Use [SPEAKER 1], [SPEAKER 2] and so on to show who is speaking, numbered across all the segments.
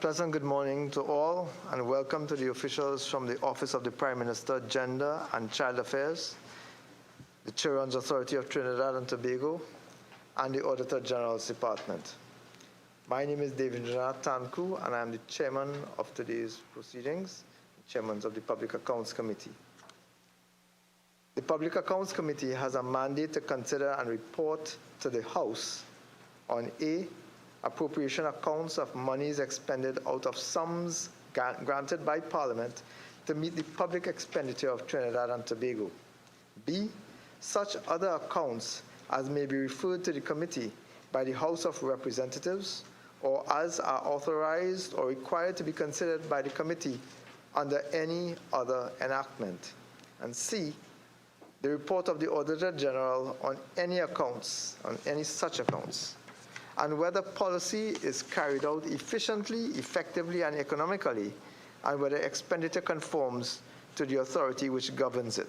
[SPEAKER 1] pleasant good morning to all, and welcome to the officials from the Office of the Prime Minister, Gender and Child Affairs, the Children's Authority of Trinidad and Tobago, and the Auditor General's Department. My name is David Tanku, and I am the chairman of today's proceedings, chairman of the Public Accounts Committee. The Public Accounts Committee has a mandate to consider and report to the House on A, appropriation accounts of monies expended out of sums granted by Parliament to meet the public expenditure of Trinidad and Tobago. B, such other accounts as may be referred to the committee by the House of Representatives or as are authorized or required to be considered by the committee under any other enactment. And C, the report of the Auditor General on any accounts, on any such accounts, and whether policy is carried out efficiently, effectively, and economically, and whether expenditure conforms to the authority which governs it.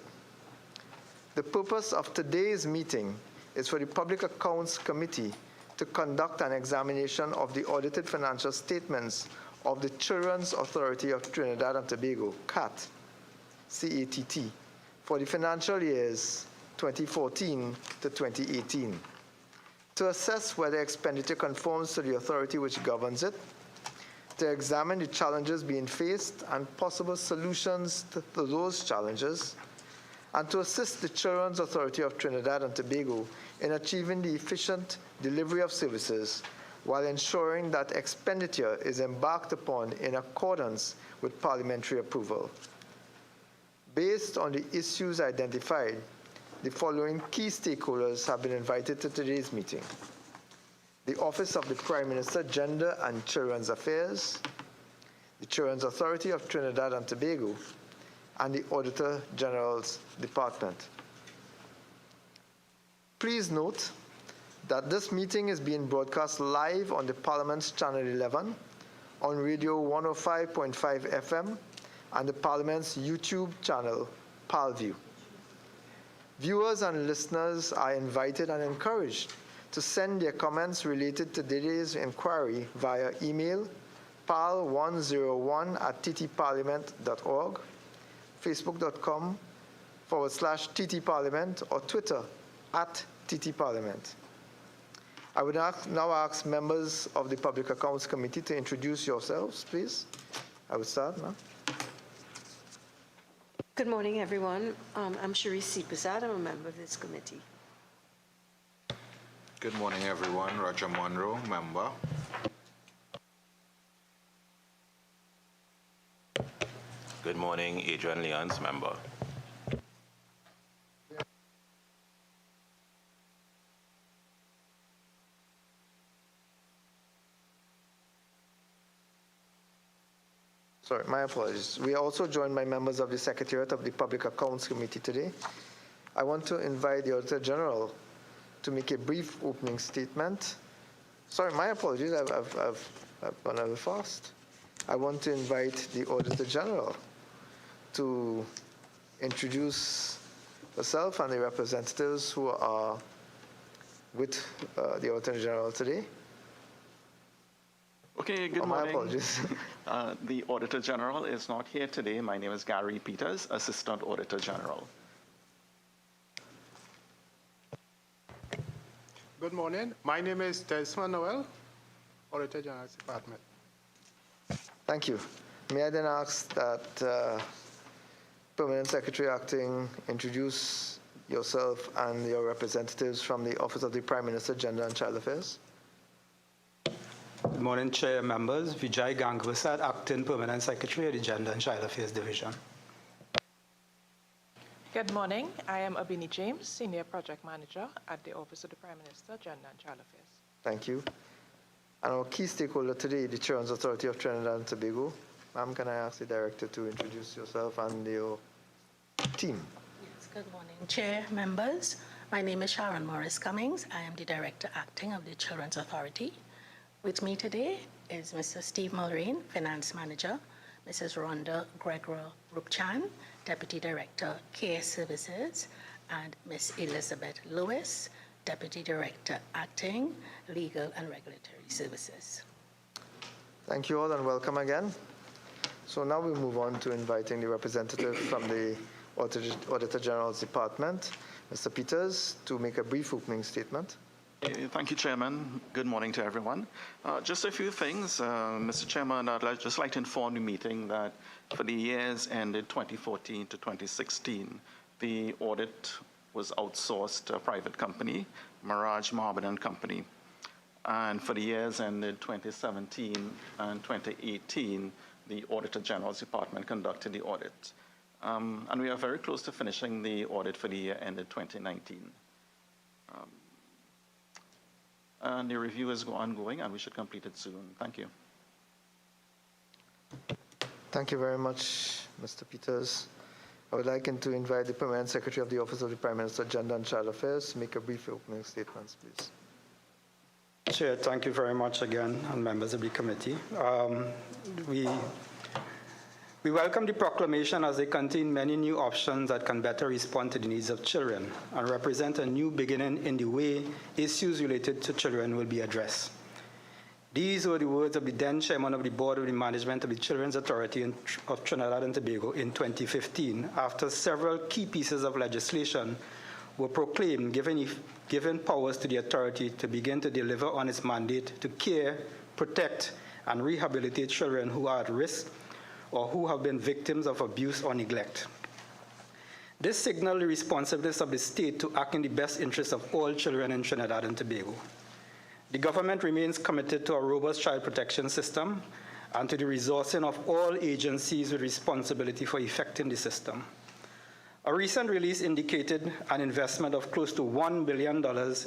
[SPEAKER 1] The purpose of today's meeting is for the Public Accounts Committee to conduct an examination of the audited financial statements of the Children's Authority of Trinidad and Tobago, CATT, C-A-T-T, for the financial years 2014 to 2018. To assess whether expenditure conforms to the authority which governs it, to examine the challenges being faced and possible solutions to those challenges, and to assist the Children's Authority of Trinidad and Tobago in achieving the efficient delivery of services while ensuring that expenditure is embarked upon in accordance with parliamentary approval. Based on the issues identified, the following key stakeholders have been invited to today's meeting: the Office of the Prime Minister, Gender and Children's Affairs, the Children's Authority of Trinidad and Tobago, and the Auditor General's Department. Please note that this meeting is being broadcast live on the Parliament's Channel 11, on Radio 105.5 FM, and the Parliament's YouTube channel, ParlView. Viewers and listeners are invited and encouraged to send their comments related to today's inquiry via email parl101@ttparliament.org, facebook.com/ttparliament, or Twitter @ttparliament. I would now ask members of the Public Accounts Committee to introduce yourselves, please. I would start now.
[SPEAKER 2] Good morning, everyone. I'm Sharice Sipazad. I'm a member of this committee.
[SPEAKER 3] Good morning, everyone. Roger Monroe, member.
[SPEAKER 4] Good morning, Adrian Leons, member.
[SPEAKER 1] Sorry, my apologies. We are also joined by members of the Secretariat of the Public Accounts Committee today. I want to invite the Auditor General to make a brief opening statement. Sorry, my apologies. I've gone a little fast. I want to invite the Auditor General to introduce herself and the representatives who are with the Auditor General today.
[SPEAKER 5] Okay, good morning.
[SPEAKER 1] My apologies.
[SPEAKER 5] The Auditor General is not here today. My name is Gary Peters, Assistant Auditor General.
[SPEAKER 6] Good morning. My name is Desmond Noel, Auditor General's Department.
[SPEAKER 1] Thank you. May I then ask that Permanent Secretary Acting introduce yourself and your representatives from the Office of the Prime Minister, Gender and Child Affairs?
[SPEAKER 7] Good morning, Chair, members. Vijay Gangvasad, Acting Permanent Secretary of the Gender and Child Affairs Division.
[SPEAKER 8] Good morning. I am Abini James, Senior Project Manager at the Office of the Prime Minister, Gender and Child Affairs.
[SPEAKER 1] Thank you. And our key stakeholder today, the Children's Authority of Trinidad and Tobago. Ma'am, can I ask the Director to introduce yourself and your team?
[SPEAKER 9] Yes, good morning, Chair, members. My name is Sharon Morris Cummings. I am the Director Acting of the Children's Authority. With me today is Mr. Steve Mulrain, Finance Manager, Mrs. Rhonda Gregor Rupchan, Deputy Director, Care Services, and Ms. Elizabeth Lewis, Deputy Director, Acting, Legal and Regulatory Services.
[SPEAKER 1] Thank you all and welcome again. So now we move on to inviting the representative from the Auditor General's Department, Mr. Peters, to make a brief opening statement.
[SPEAKER 5] Thank you, Chairman. Good morning to everyone. Just a few things, Mr. Chairman. I'd just like to inform the meeting that for the years ended 2014 to 2016, the audit was outsourced to a private company, Mirage Mohammedan Company. And for the years ended 2017 and 2018, the Auditor General's Department conducted the audit. And we are very close to finishing the audit for the year ended 2019. And the review is ongoing, and we should complete it soon. Thank you.
[SPEAKER 1] Thank you very much, Mr. Peters. I would like to invite the Permanent Secretary of the Office of the Prime Minister, Gender and Child Affairs, to make a brief opening statement, please.
[SPEAKER 7] Chair, thank you very much again, and members of the committee. We welcome the proclamation as they contain many new options that can better respond to the needs of children and represent a new beginning in the way issues related to children will be addressed. These were the words of the then Chairman of the Board of the Management of the Children's Authority of Trinidad and Tobago in 2015, after several key pieces of legislation were proclaimed, giving powers to the authority to begin to deliver on its mandate to care, protect, and rehabilitate children who are at risk or who have been victims of abuse or neglect. This signaled the responsiveness of the state to act in the best interest of all children in Trinidad and Tobago. The government remains committed to a robust child protection system and to the resourcing of all agencies with responsibility for effecting the system. A recent release indicated an investment of close to $1 billion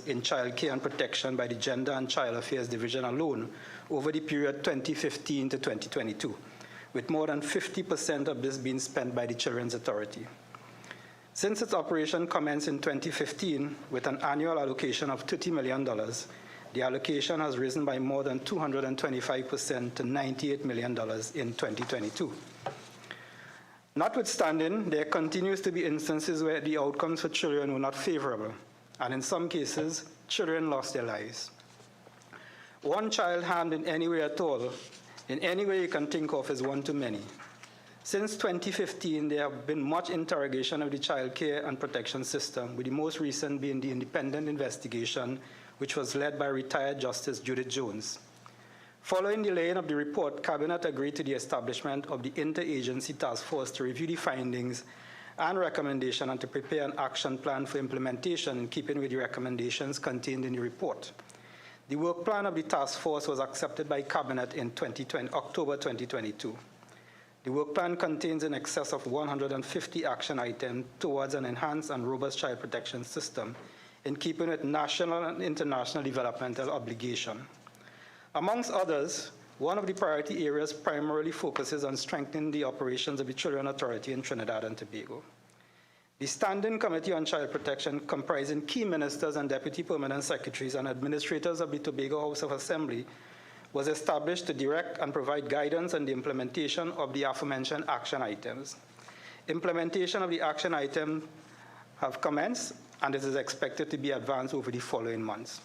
[SPEAKER 7] in child care and protection by the Gender and Child Affairs Division alone over the period 2015 to 2022, with more than 50% of this being spent by the Children's Authority. Since its operation commenced in 2015 with an annual allocation of $30 million, the allocation has risen by more than 225% to $98 million in 2022. Notwithstanding, there continues to be instances where the outcomes for children were not favorable, and in some cases, children lost their lives. One child harmed in any way at all, in any way you can think of, is one too many. Since 2015, there have been much interrogation of the child care and protection system, with the most recent being the independent investigation, which was led by retired Justice Judith Jones. Following the laying of the report, Cabinet agreed to the establishment of the Interagency Task Force to review the findings and recommendation and to prepare an action plan for implementation in keeping with the recommendations contained in the report. The work plan of the task force was accepted by Cabinet in October 2022. The work plan contains in excess of 150 action items towards an enhanced and robust child protection system in keeping with national and international developmental obligation. Amongst others, one of the priority areas primarily focuses on strengthening the operations of the Children's Authority in Trinidad and Tobago. The Standing Committee on Child Protection, comprising key ministers and deputy permanent secretaries and administrators of the Tobago House of Assembly, was established to direct and provide guidance on the implementation of the aforementioned action items. Implementation of the action items have commenced, and it is expected to be advanced over the following months.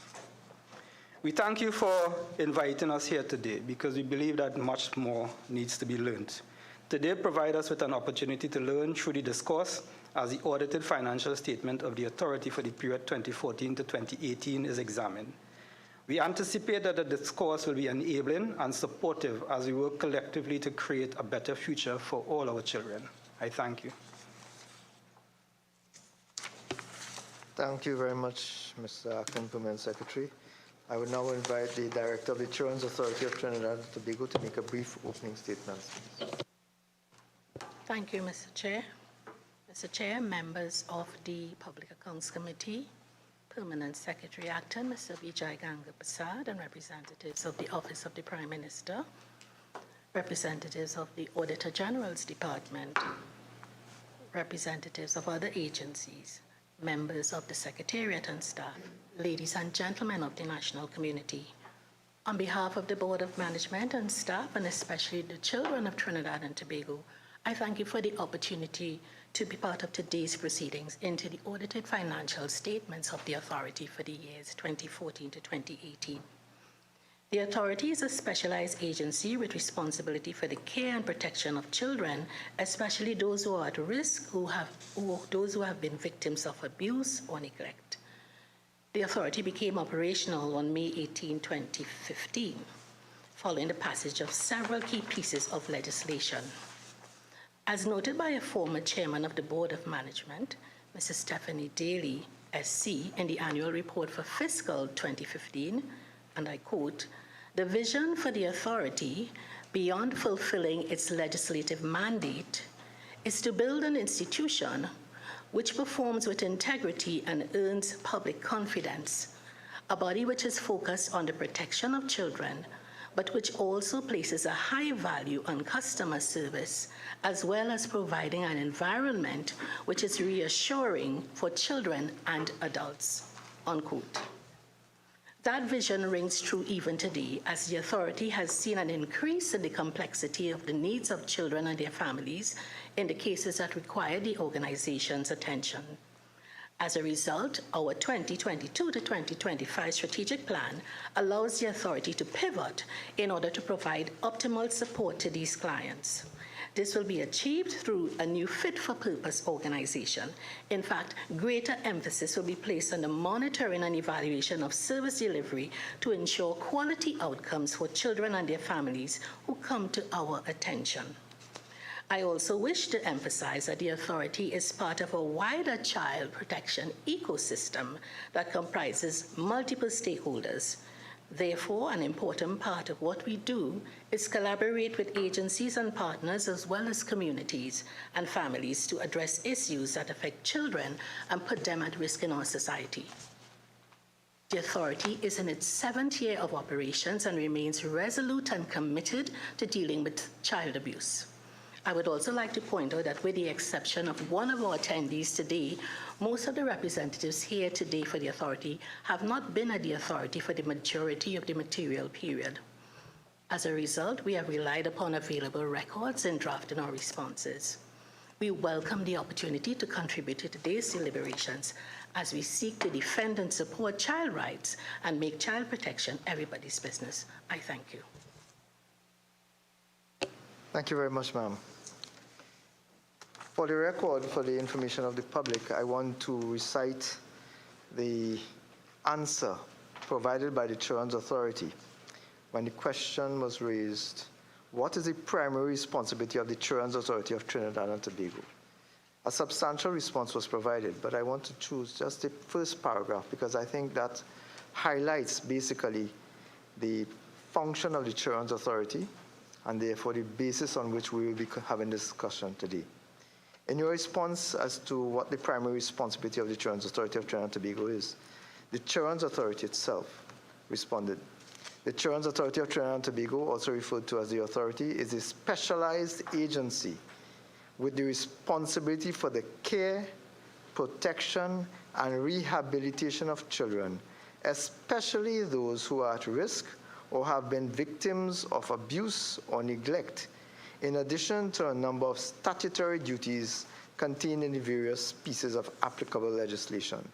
[SPEAKER 7] We thank you for inviting us here today because we believe that much more needs to be learned. Today provides us with an opportunity to learn through the discourse as the audited financial statement of the authority for the period 2014 to 2018 is examined. We anticipate that the discourse will be enabling and supportive as we work collectively to create a better future for all our children. I thank you.
[SPEAKER 1] Thank you very much, Mr. Acting Permanent Secretary. I would now invite the Director of the Children's Authority of Trinidad and Tobago to make a brief opening statement.
[SPEAKER 9] Thank you, Mr. Chair. Mr. Chair, members of the Public Accounts Committee, Permanent Secretary Acting, Mr. Vijay Ganga-Prasad, and representatives of the Office of the Prime Minister, representatives of the Auditor General's Department, representatives of other agencies, members of the Secretariat and staff, ladies and gentlemen of the national community. On behalf of the Board of Management and staff, and especially the children of Trinidad and Tobago, I thank you for the opportunity to be part of today's proceedings into the audited financial statements of the authority for the years 2014 to 2018. The authority is a specialized agency with responsibility for the care and protection of children, especially those who are at risk, those who have been victims of abuse or neglect. The authority became operational on May 18, 2015, following the passage of several key pieces of legislation. As noted by a former chairman of the Board of Management, Mrs. Stephanie Daly, SC, in the annual report for fiscal 2015, and I quote, "The vision for the authority, beyond fulfilling its legislative mandate, is to build an institution which performs with integrity and earns public confidence, a body which is focused on the protection of children, but which also places a high value on customer service, as well as providing an environment which is reassuring for children and adults," unquote. That vision rings true even today, as the authority has seen an increase in the complexity of the needs of children and their families in the cases that require the organization's attention. As a result, our 2022 to 2025 strategic plan allows the authority to pivot in order to provide optimal support to these clients. This will be achieved through a new fit-for-purpose organization. In fact, greater emphasis will be placed on the monitoring and evaluation of service delivery to ensure quality outcomes for children and their families who come to our attention. I also wish to emphasize that the authority is part of a wider child protection ecosystem that comprises multiple stakeholders. Therefore, an important part of what we do is collaborate with agencies and partners, as well as communities and families, to address issues that affect children and put them at risk in our society. The authority is in its 7th year of operations and remains resolute and committed to dealing with child abuse. I would also like to point out that, with the exception of one of our attendees today, most of the representatives here today for the authority have not been at the authority for the majority of the material period. As a result, we have relied upon available records in drafting our responses. We welcome the opportunity to contribute to today's deliberations as we seek to defend and support child rights and make child protection everybody's business. I thank you.
[SPEAKER 1] Thank you very much, ma'am. For the record, for the information of the public, I want to recite the answer provided by the Children's Authority when the question was raised, what is the primary responsibility of the Children's Authority of Trinidad and Tobago? A substantial response was provided, but I want to choose just the first paragraph because I think that highlights basically the function of the Children's Authority and therefore the basis on which we will be having this discussion today. In your response as to what the primary responsibility of the Children's Authority of Trinidad and Tobago is, the Children's Authority itself responded. The Children's Authority of Trinidad and Tobago, also referred to as the authority, is a specialized agency with the responsibility for the care, protection, and rehabilitation of children, especially those who are at risk or have been victims of abuse or neglect, in addition to a number of statutory duties contained in the various pieces of applicable legislation.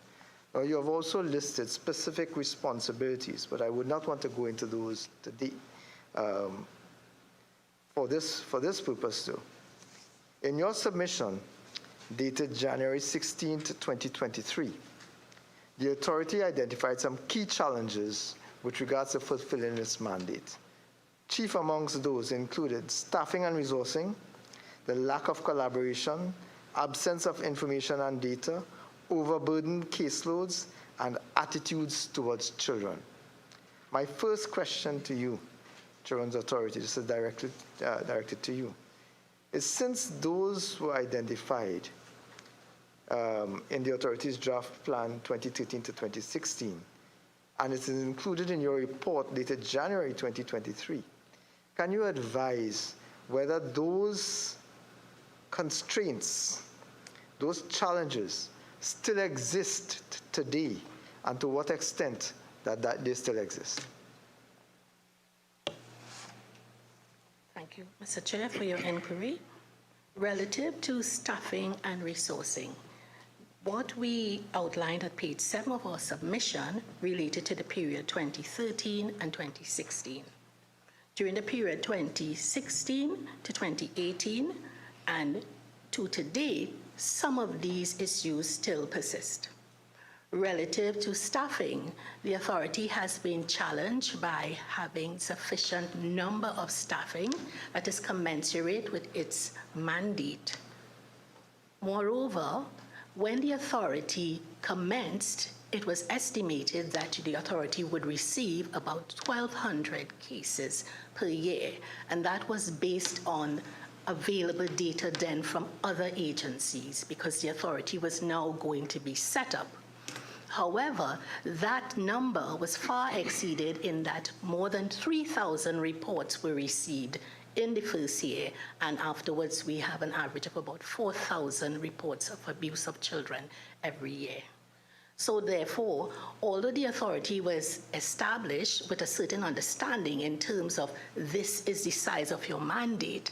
[SPEAKER 1] Now, you have also listed specific responsibilities, but I would not want to go into those today for this purpose too. In your submission, dated January 16, 2023, the authority identified some key challenges with regards to fulfilling its mandate. Chief amongst those included staffing and resourcing, the lack of collaboration, absence of information and data, overburdened caseloads, and attitudes towards children. My first question to you, Children's Authority, this is directed to you, is since those were identified in the authority's draft plan 2013 to 2016, and it is included in your report dated January 2023, can you advise whether those constraints, those challenges still exist today, and to what extent that they still exist?
[SPEAKER 9] Thank you, Mr. Chair, for your inquiry. Relative to staffing and resourcing, What we outlined at page 7 of our submission related to the period 2013 and 2016. During the period 2016 to 2018 and to today, some of these issues still persist. Relative to staffing, the authority has been challenged by having sufficient number of staffing that is commensurate with its mandate. Moreover, when the authority commenced, it was estimated that the authority would receive about 1,200 cases per year, and that was based on available data then from other agencies because the authority was now going to be set up. However, that number was far exceeded in that more than 3,000 reports were received in the first year, and afterwards we have an average of about 4,000 reports of abuse of children every year. So therefore, although the authority was established with a certain understanding in terms of this is the size of your mandate,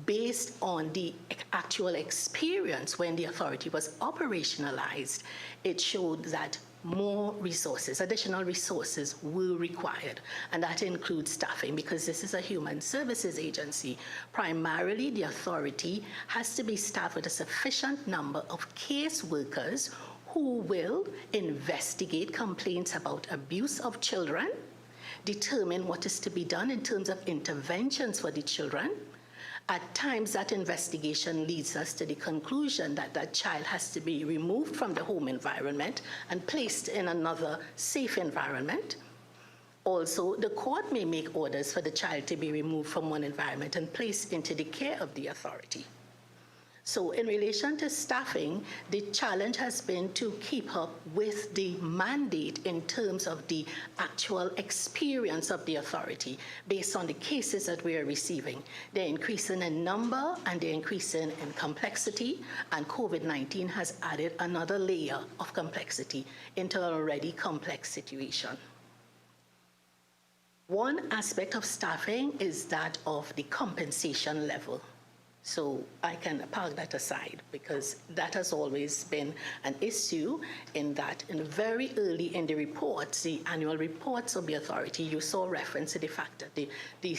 [SPEAKER 9] based on the actual experience when the authority was operationalized, it showed that more resources, additional resources were required, and that includes staffing because this is a human services agency. Primarily, the authority has to be staffed with a sufficient number of case workers who will investigate complaints about abuse of children, determine what is to be done in terms of interventions for the children. At times, that investigation leads us to the conclusion that that child has to be removed from the home environment and placed in another safe environment. Also, the court may make orders for the child to be removed from one environment and placed into the care of the authority. So in relation to staffing, the challenge has been to keep up with the mandate in terms of the actual experience of the authority based on the cases that we are receiving. They're increasing in number and they're increasing in complexity, and COVID-19 has added another layer of complexity into an already complex situation. One aspect of staffing is that of the compensation level. So I can park that aside because that has always been an issue in that in very early in the reports, the annual reports of the authority, you saw reference to the fact that the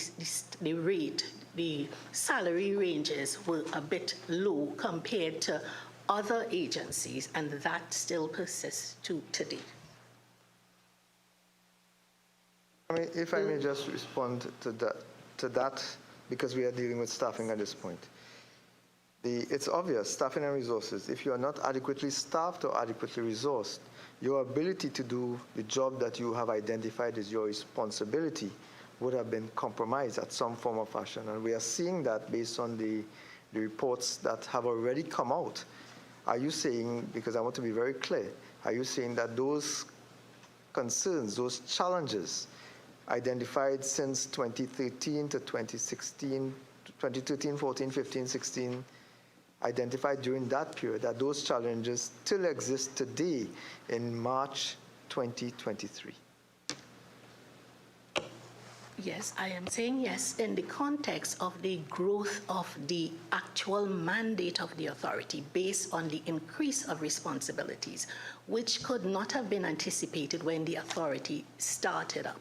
[SPEAKER 9] salary ranges were a bit low compared to other agencies, and that still persists to today.
[SPEAKER 1] I mean, if I may just respond to that, because we are dealing with staffing at this point. It's obvious, staffing and resources. If you are not adequately staffed or adequately resourced, your ability to do the job that you have identified as your responsibility would have been compromised at some form or fashion. And we are seeing that based on the reports that have already come out. Are you saying, because I want to be very clear, are you saying that those concerns, those challenges identified since 2013 to 2016, 2013, 14, 15, 16, identified during that period, that those challenges still exist today in March 2023?
[SPEAKER 9] Yes, I am saying yes in the context of the growth of the actual mandate of the authority based on the increase of responsibilities, which could not have been anticipated when the authority started up.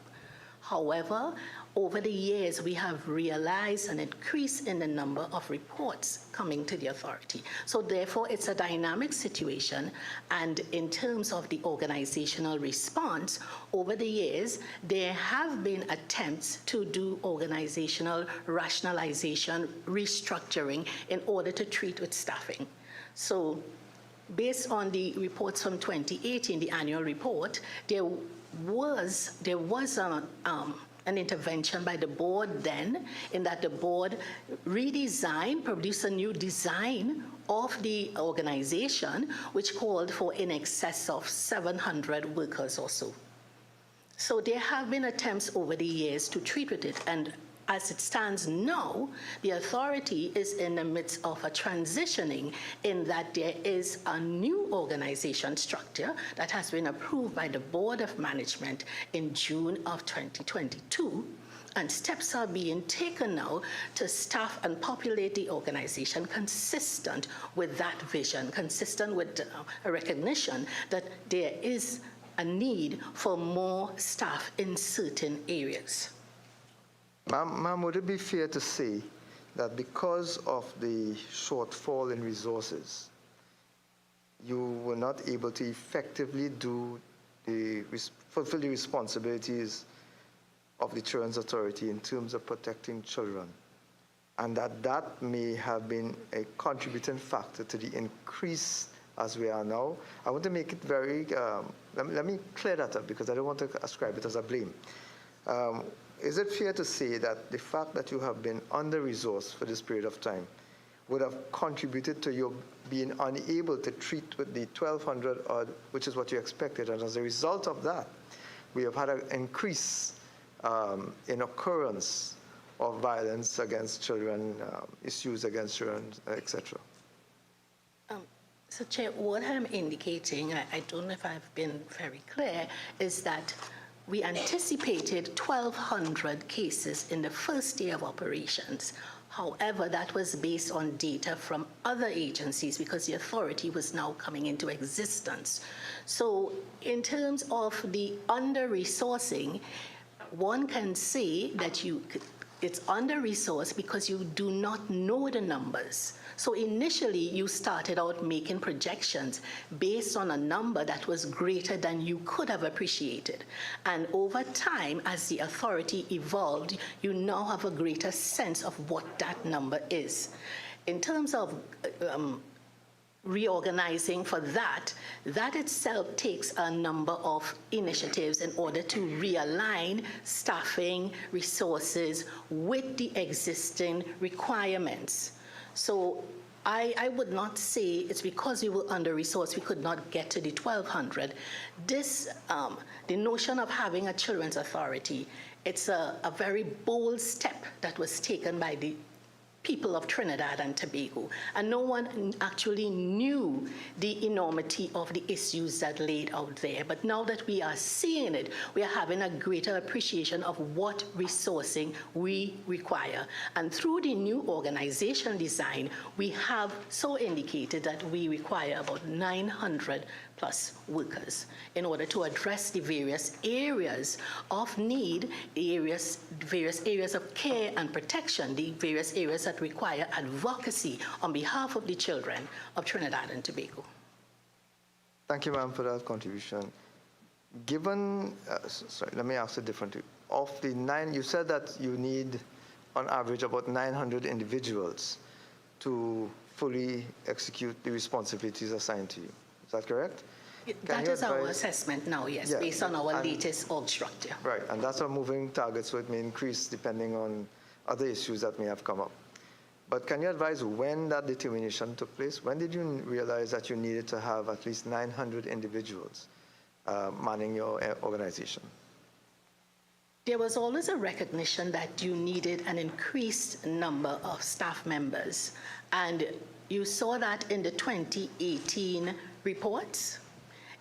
[SPEAKER 9] However, over the years, we have realized an increase in the number of reports coming to the authority. So therefore, it's a dynamic situation. And in terms of the organizational response, over the years, there have been attempts to do organizational rationalization, restructuring in order to treat with staffing. So based on the reports from 2018, the annual report, there was an intervention by the board then, in that the board redesigned, produced a new design of the organization, which called for in excess of 700 workers or so. So there have been attempts over the years to treat with it, and as it stands now, the authority is in the midst of a transitioning in that there is a new organization structure that has been approved by the Board of Management in June of 2022. and steps are being taken now to staff and populate the organization consistent with that vision, consistent with a recognition that there is a need for more staff in certain areas.
[SPEAKER 1] Ma'am, would it be fair to say that because of the shortfall in resources, you were not able to effectively fulfill the responsibilities of the Children's Authority in terms of protecting children, and that may have been a contributing factor to the increase as we are now? I want to make it very, let me clear that up because I don't want to ascribe it as a blame. Is it fair to say that the fact that you have been under-resourced for this period of time would have contributed to you being unable to treat with the 1,200 odd, which is what you expected, and as a result of that, we have had an increase in occurrence of violence against children, issues against children, etc.?
[SPEAKER 9] So, Chair, what I'm indicating, I don't know if I've been very clear, is that we anticipated 1,200 cases in the first day of operations. However, that was based on data from other agencies because the authority was now coming into existence. So in terms of the under-resourcing, one can say that it's under-resourced because you do not know the numbers. So initially, you started out making projections based on a number that was greater than you could have appreciated. And over time, as the authority evolved, you now have a greater sense of what that number is. In terms of reorganizing for that itself takes a number of initiatives in order to realign staffing resources with the existing requirements. So I would not say it's because we were under-resourced we could not get to the 1,200. The notion of having a children's authority, it's a very bold step that was taken by the people of Trinidad and Tobago, and no one actually knew the enormity of the issues that laid out there. But now that we are seeing it, we are having a greater appreciation of what resourcing we require. And through the new organization design, we have so indicated that we require about 900 plus workers in order to address the various areas of need, the various areas of care and protection, the various areas that require advocacy on behalf of the children of Trinidad and Tobago.
[SPEAKER 1] Thank you, ma'am, for that contribution. Given, sorry, let me ask it differently. Of the 9, you said that you need, on average, about 900 individuals to fully execute the responsibilities assigned to you. Is that correct?
[SPEAKER 9] That is our assessment now, yes,
[SPEAKER 1] Yeah,
[SPEAKER 9] based on our latest org structure.
[SPEAKER 1] Right, and that's a moving target, so it may increase depending on other issues that may have come up. But can you advise when that determination took place? When did you realize that you needed to have at least 900 individuals manning your organization?
[SPEAKER 9] There was always a recognition that you needed an increased number of staff members. And you saw that in the 2018 reports,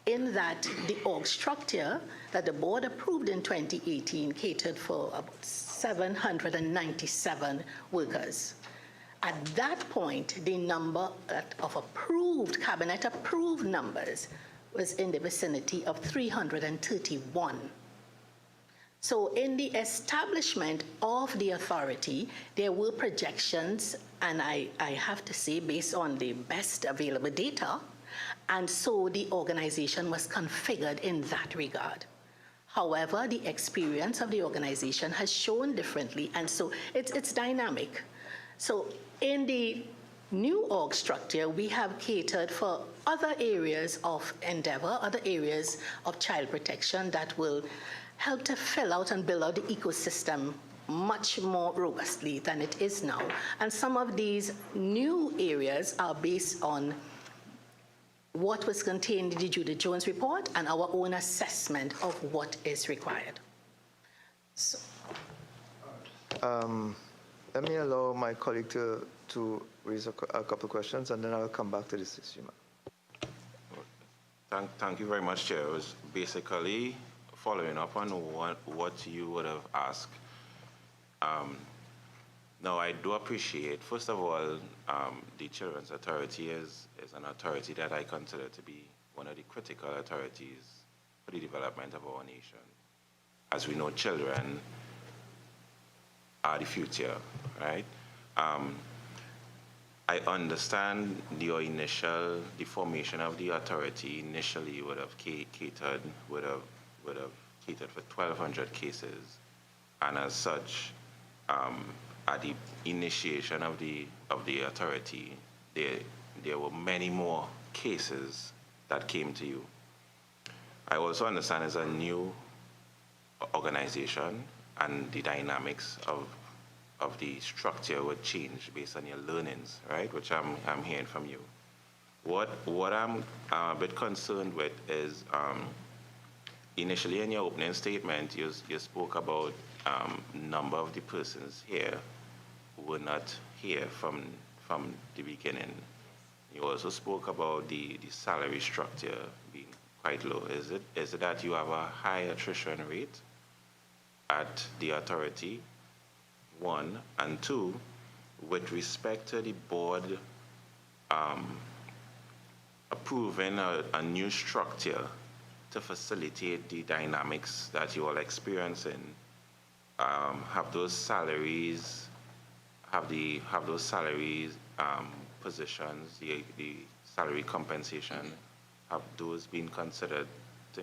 [SPEAKER 9] in that the org structure that the board approved in 2018 catered for about 797 workers. At that point, the number of approved, cabinet-approved numbers was in the vicinity of 331. So in the establishment of the authority, there were projections, and I have to say, based on the best available data, and so the organization was configured in that regard. However, the experience of the organization has shown differently, and so it's dynamic. So in the new org structure, we have catered for other areas of endeavor, other areas of child protection that will help to fill out and build out the ecosystem much more robustly than it is now. And some of these new areas are based on what was contained in the Judith Jones report and our own assessment of what is required. So.
[SPEAKER 1] Let me allow my colleague to raise a couple of questions, and then I'll come back to this issue.
[SPEAKER 4] Thank you very much, Chair. It was basically following up on what you would have asked No, I do appreciate, first of all, the Children's Authority is an authority that I consider to be one of the critical authorities for the development of our nation. As we know, children are the future, right? I understand the formation of the authority initially would have catered for 1,200 cases, and as such, at the initiation of the authority, there were many more cases that came to you. I also understand it's a new organization, and the dynamics of the structure would change based on your learnings, right? Which I'm hearing from you. What I'm a bit concerned with is initially in your opening statement, you spoke about number of the persons here who were not here from the beginning. You also spoke about the salary structure being quite low. Is it that you have a high attrition rate at the authority? One, and two, with respect to the board approving a new structure to facilitate the dynamics that you are experiencing, have those salaries positions, the salary compensation, have those been considered to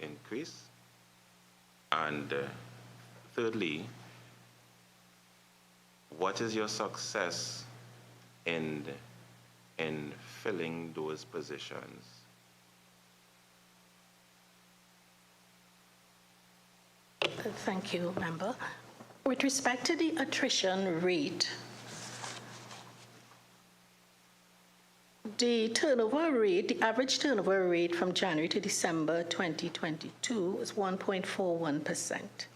[SPEAKER 4] increase? And thirdly, what is your success in filling those positions?
[SPEAKER 9] Thank you, Member. With respect to the attrition rate, the average turnover rate from January to December 2022 was 1.41%.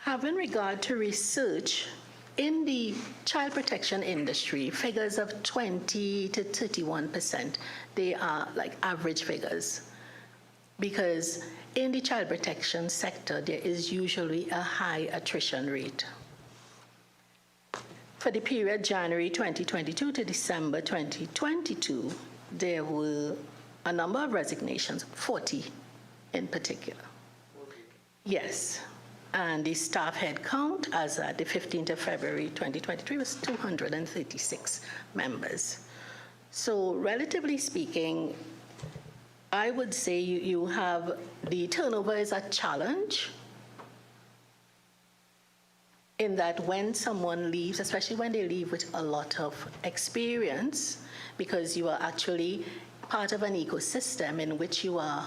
[SPEAKER 9] Having regard to research, in the child protection industry, figures of 20 to 31%, they are like average figures, because in the child protection sector, there is usually a high attrition rate. For the period January 2022 to December 2022, there were a number of resignations, 40 in particular. Yes. And the staff head count as at the 15th of February 2023 was 236 members. So relatively speaking, I would say you have the turnover is a challenge in that when someone leaves, especially when they leave with a lot of experience, because you are actually part of an ecosystem in which you are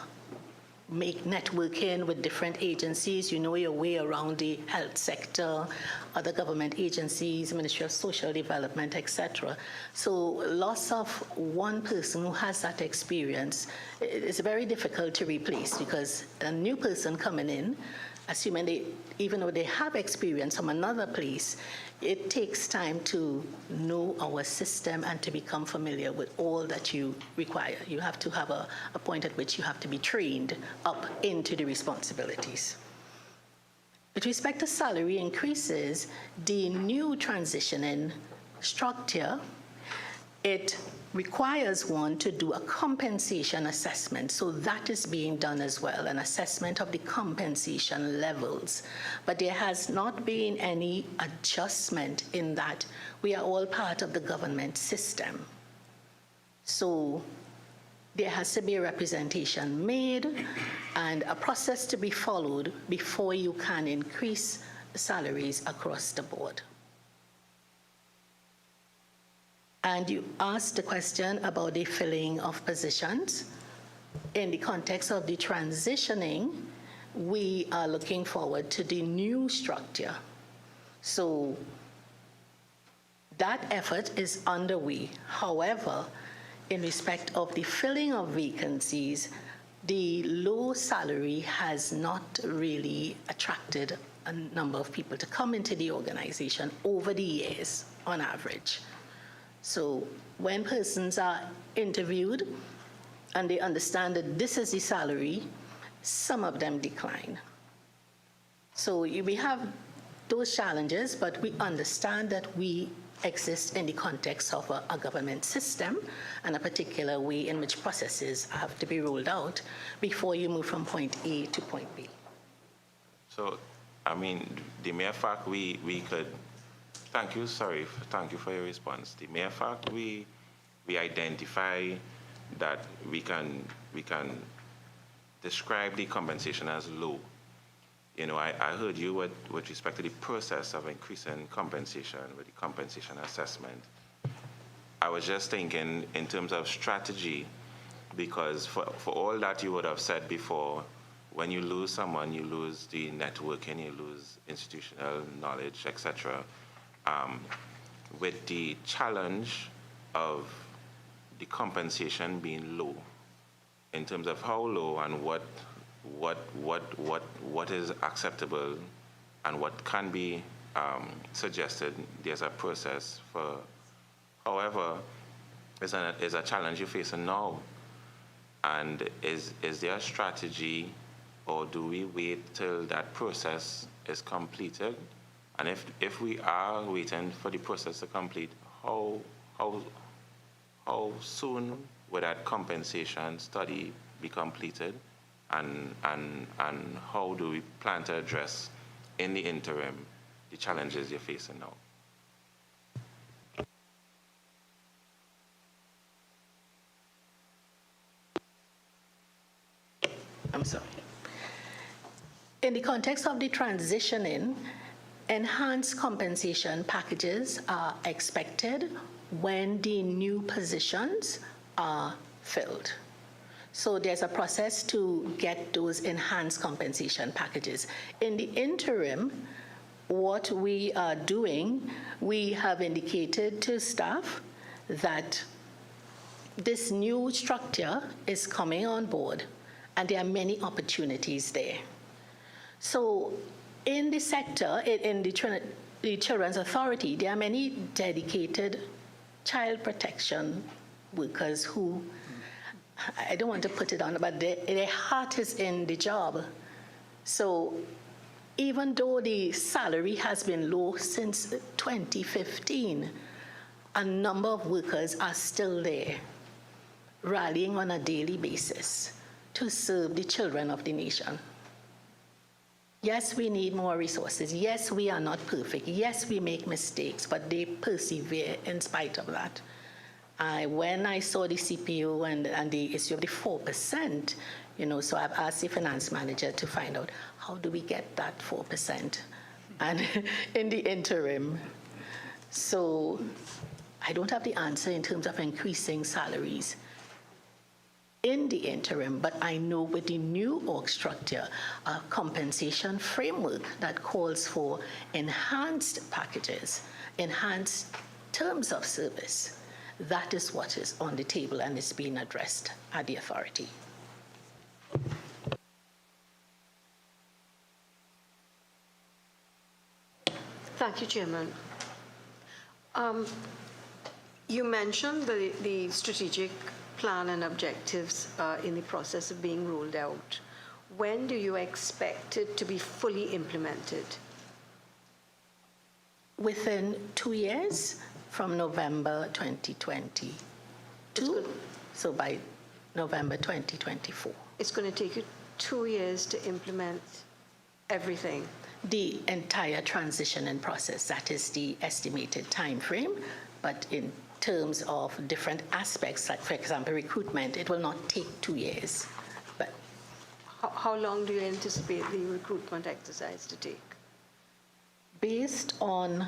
[SPEAKER 9] networking with different agencies, you know your way around the health sector, other government agencies, Ministry of Social Development, etc. So loss of one person who has that experience is very difficult to replace, because a new person coming in, assuming even though they have experience from another place, it takes time to know our system and to become familiar with all that you require. You have to have a point at which you have to be trained up into the responsibilities. With respect to salary increases, the new transitioning structure, it requires one to do a compensation assessment. So that is being done as well, an assessment of the compensation levels. But there has not been any adjustment in that. We are all part of the government system. So there has to be a representation made and a process to be followed before you can increase salaries across the board. And you asked the question about the filling of positions. In the context of the transitioning, we are looking forward to the new structure. So that effort is underway. However, in respect of the filling of vacancies, the low salary has not really attracted a number of people to come into the organization over the years on average. So when persons are interviewed and they understand that this is the salary, some of them decline. So we have those challenges, but we understand that we exist in the context of a government system and a particular way in which processes have to be rolled out before you move from point A to point B.
[SPEAKER 4] So, I mean, the mere fact we could, thank you for your response. The mere fact we identify that we can describe the compensation as low. You know, I heard you with respect to the process of increasing compensation with the compensation assessment. I was just thinking in terms of strategy, because for all that you would have said before, when you lose someone, you lose the networking, you lose institutional knowledge, etc. With the challenge of the compensation being low, in terms of how low and what is acceptable and what can be suggested, there's a process for. However, is a challenge you're facing now, and is there a strategy, or do we wait till that process is completed? And if we are waiting for the process to complete, how soon would that compensation study be completed? And how do we plan to address, in the interim, the challenges you're facing now?
[SPEAKER 9] I'm sorry. In the context of the transitioning, enhanced compensation packages are expected when the new positions are filled. So there's a process to get those enhanced compensation packages. In the interim, what we are doing, we have indicated to staff that this new structure is coming on board, and there are many opportunities there. So in the sector, in the Children's Authority, there are many dedicated child protection workers who, I don't want to put it on, but their heart is in the job. So even though the salary has been low since 2015, a number of workers are still there, rallying on a daily basis to serve the children of the nation. Yes, we need more resources. Yes, we are not perfect. Yes, we make mistakes, but they persevere in spite of that. When I saw the CPO and the issue of the 4%, so I've asked the finance manager to find out how do we get that 4% and in the interim. So I don't have the answer in terms of increasing salaries in the interim, but I know with the new org structure, a compensation framework that calls for enhanced packages, enhanced terms of service, that is what is on the table and is being addressed at the authority.
[SPEAKER 2] Thank you, Chairman. You mentioned the strategic plan and objectives in the process of being rolled out. When do you expect it to be fully implemented?
[SPEAKER 9] Within 2 years from November 2022, so by November 2024.
[SPEAKER 2] It's going to take you 2 years to implement everything?
[SPEAKER 9] The entire transitioning process, that is the estimated time frame, but in terms of different aspects, like for example recruitment, it will not take 2 years. But
[SPEAKER 2] how long do you anticipate the recruitment exercise to take?
[SPEAKER 9] Based on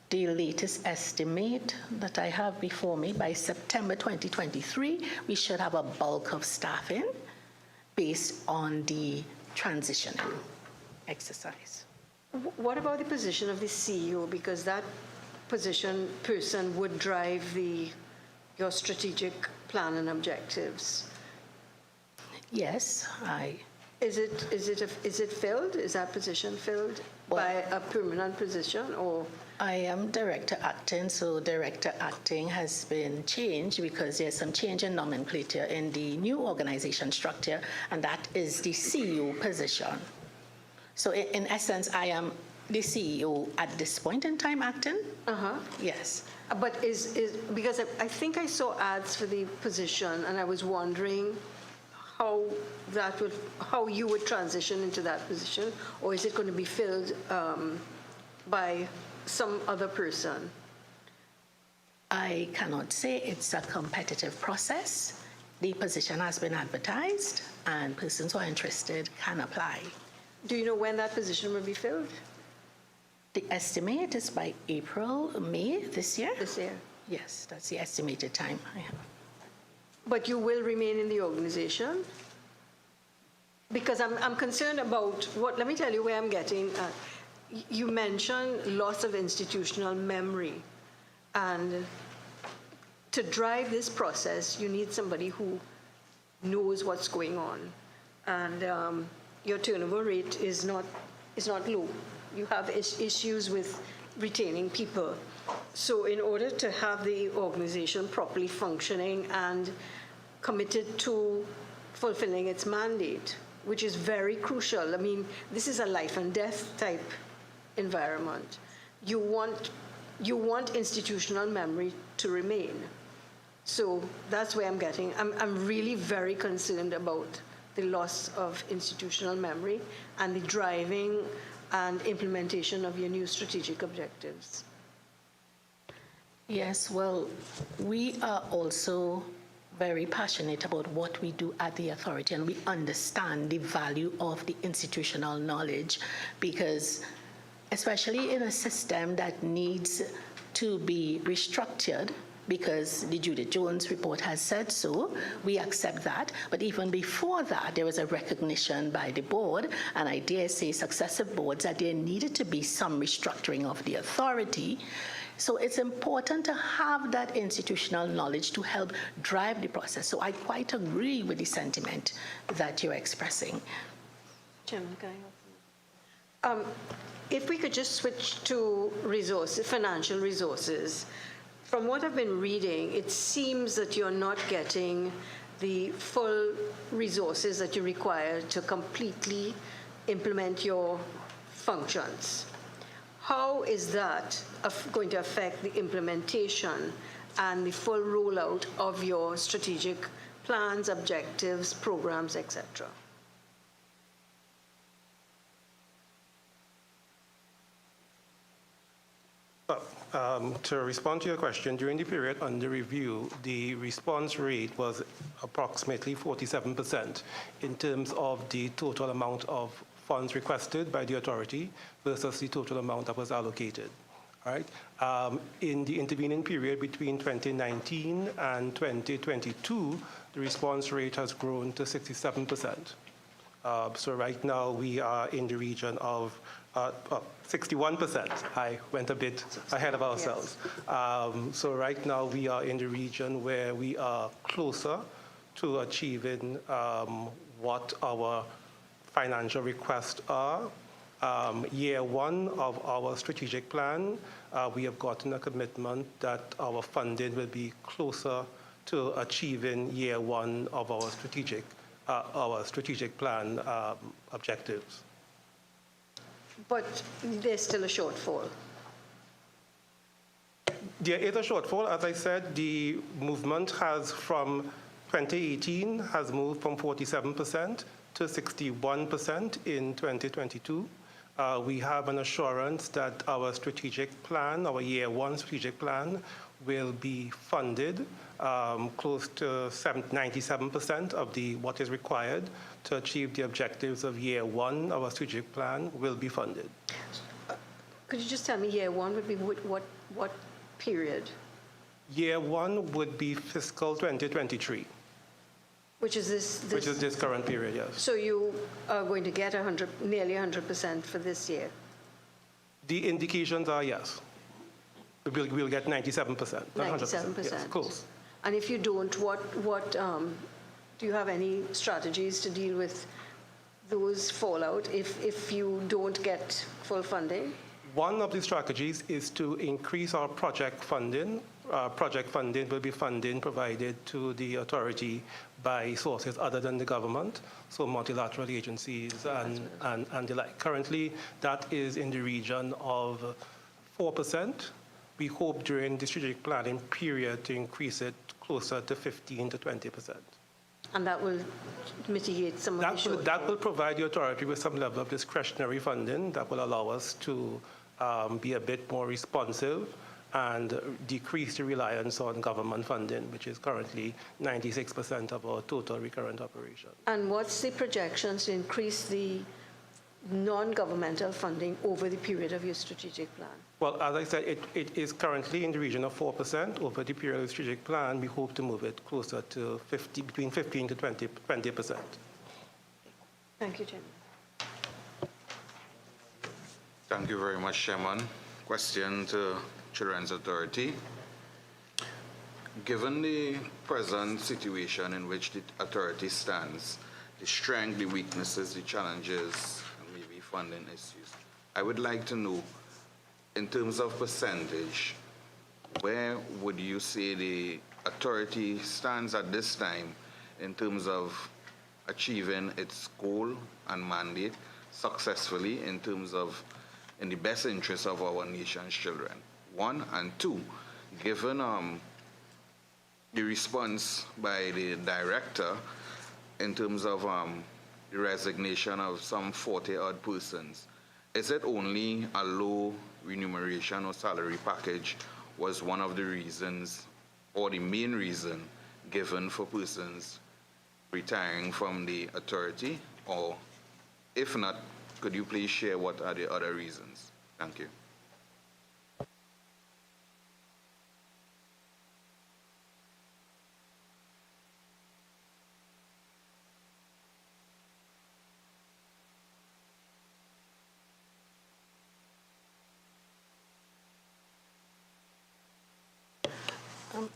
[SPEAKER 9] the latest estimate that I have before me, by September 2023, we should have a bulk of staffing based on the transitioning exercise.
[SPEAKER 2] What about the position of the CEO? Because that person would drive your strategic plan and objectives.
[SPEAKER 9] Yes,
[SPEAKER 2] Is it filled? Is that position filled by a permanent position, or?
[SPEAKER 9] I am director acting, so director acting has been changed because there's some change in nomenclature in the new organization structure, and that is the CEO position. So in essence, I am the CEO at this point in time acting? Yes.
[SPEAKER 2] But because I think I saw ads for the position, and I was wondering how you would transition into that position, or is it going to be filled by some other person?
[SPEAKER 9] I cannot say it's a competitive process. The position has been advertised, and persons who are interested can apply.
[SPEAKER 2] Do you know when that position will be filled?
[SPEAKER 9] The estimate is by April, May this year?
[SPEAKER 2] This year.
[SPEAKER 9] Yes, that's the estimated time I have.
[SPEAKER 2] But you will remain in the organization? Because I'm concerned about let me tell you where I'm getting at. You mentioned loss of institutional memory. And to drive this process, you need somebody who knows what's going on. And your turnover rate is not low. You have issues with retaining people. So in order to have the organization properly functioning and committed to fulfilling its mandate, which is very crucial. I mean, this is a life and death type environment. You want institutional memory to remain. So that's where I'm really very concerned about the loss of institutional memory and the driving and implementation of your new strategic objectives.
[SPEAKER 9] Yes, well, we are also very passionate about what we do at the authority, and we understand the value of the institutional knowledge, because especially in a system that needs to be restructured, because the Judith Jones report has said so, we accept that. But even before that, there was a recognition by the board, and I dare say successive boards, that there needed to be some restructuring of the authority. So it's important to have that institutional knowledge to help drive the process. So I quite agree with the sentiment that you're expressing.
[SPEAKER 2] Chairman, can I help you? If we could just switch to financial resources. From what I've been reading, it seems that you're not getting the full resources that you require to completely implement your functions. How is that going to affect the implementation and the full rollout of your strategic plans, objectives, programs, etc.?
[SPEAKER 10] To respond to your question, during the period under review, the response rate was approximately 47% in terms of the total amount of funds requested by the authority versus the total amount that was allocated. All right. In the intervening period between 2019 and 2022, the response rate has grown to 67%. So right now we are in the region of 61%. I went a bit ahead of ourselves. Yes. So right now we are in the region where we are closer to achieving what our financial requests are. Year one of our strategic plan, we have gotten a commitment that our funding will be closer to achieving year one of our strategic plan objectives.
[SPEAKER 2] But there's still a shortfall.
[SPEAKER 10] There is a shortfall. As I said, the movement has from 2018 has moved from 47% to 61% in 2022. We have an assurance that our strategic plan, our year one strategic plan, will be funded close to 97% of what is required to achieve the objectives of year one of our strategic plan will be funded.
[SPEAKER 2] Could you just tell me year one would be what period?
[SPEAKER 10] Year one would be fiscal 2023.
[SPEAKER 2] Which is this?
[SPEAKER 10] Which is this current period, yes.
[SPEAKER 2] So you are going to get nearly 100% for this year?
[SPEAKER 10] The indications are yes. We'll get 97%.
[SPEAKER 2] 97%.
[SPEAKER 10] Yes, close.
[SPEAKER 2] And if you don't, what do you have any strategies to deal with those fallout if you don't get full funding?
[SPEAKER 10] One of the strategies is to increase our project funding project funding will be funding provided to the authority by sources other than the government, so multilateral agencies and the like. Currently, that is in the region of 4%. We hope during the strategic planning period to increase it closer to 15 to 20%.
[SPEAKER 2] And that will mitigate some of the shortfall.
[SPEAKER 10] That will provide the authority with some level of discretionary funding that will allow us to be a bit more responsive and decrease the reliance on government funding, which is currently 96% of our total recurrent operation.
[SPEAKER 2] And what's the projections to increase the non-governmental funding over the period of your strategic plan?
[SPEAKER 10] Well, as I said, it is currently in the region of 4%. Over the period of the strategic plan, we hope to move it closer to between 15 to 20%.
[SPEAKER 2] Thank you, Chairman.
[SPEAKER 3] Thank you very much, Chairman. Question to Children's Authority. Given the present situation in which the authority stands, the strengths, the weaknesses, the challenges, and maybe funding issues, I would like to know, in terms of percentage, where would you say the authority stands at this time in terms of achieving its goal and mandate successfully in the best interest of our nation's children? One, and two, given the response by the director in terms of the resignation of some 40-odd persons, is it only a low remuneration or salary package was one of the reasons or the main reason given for persons retiring from the authority? Or if not, could you please share what are the other reasons? Thank you.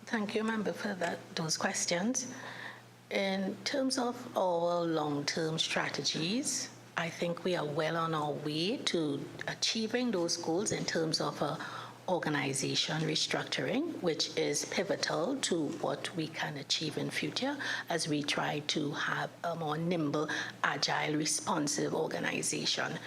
[SPEAKER 9] Thank you, Member, for those questions. In terms of our long-term strategies, I think we are well on our way to achieving those goals in terms of organization restructuring, which is pivotal to what we can achieve in future as we try to have a more nimble, agile, responsive organization.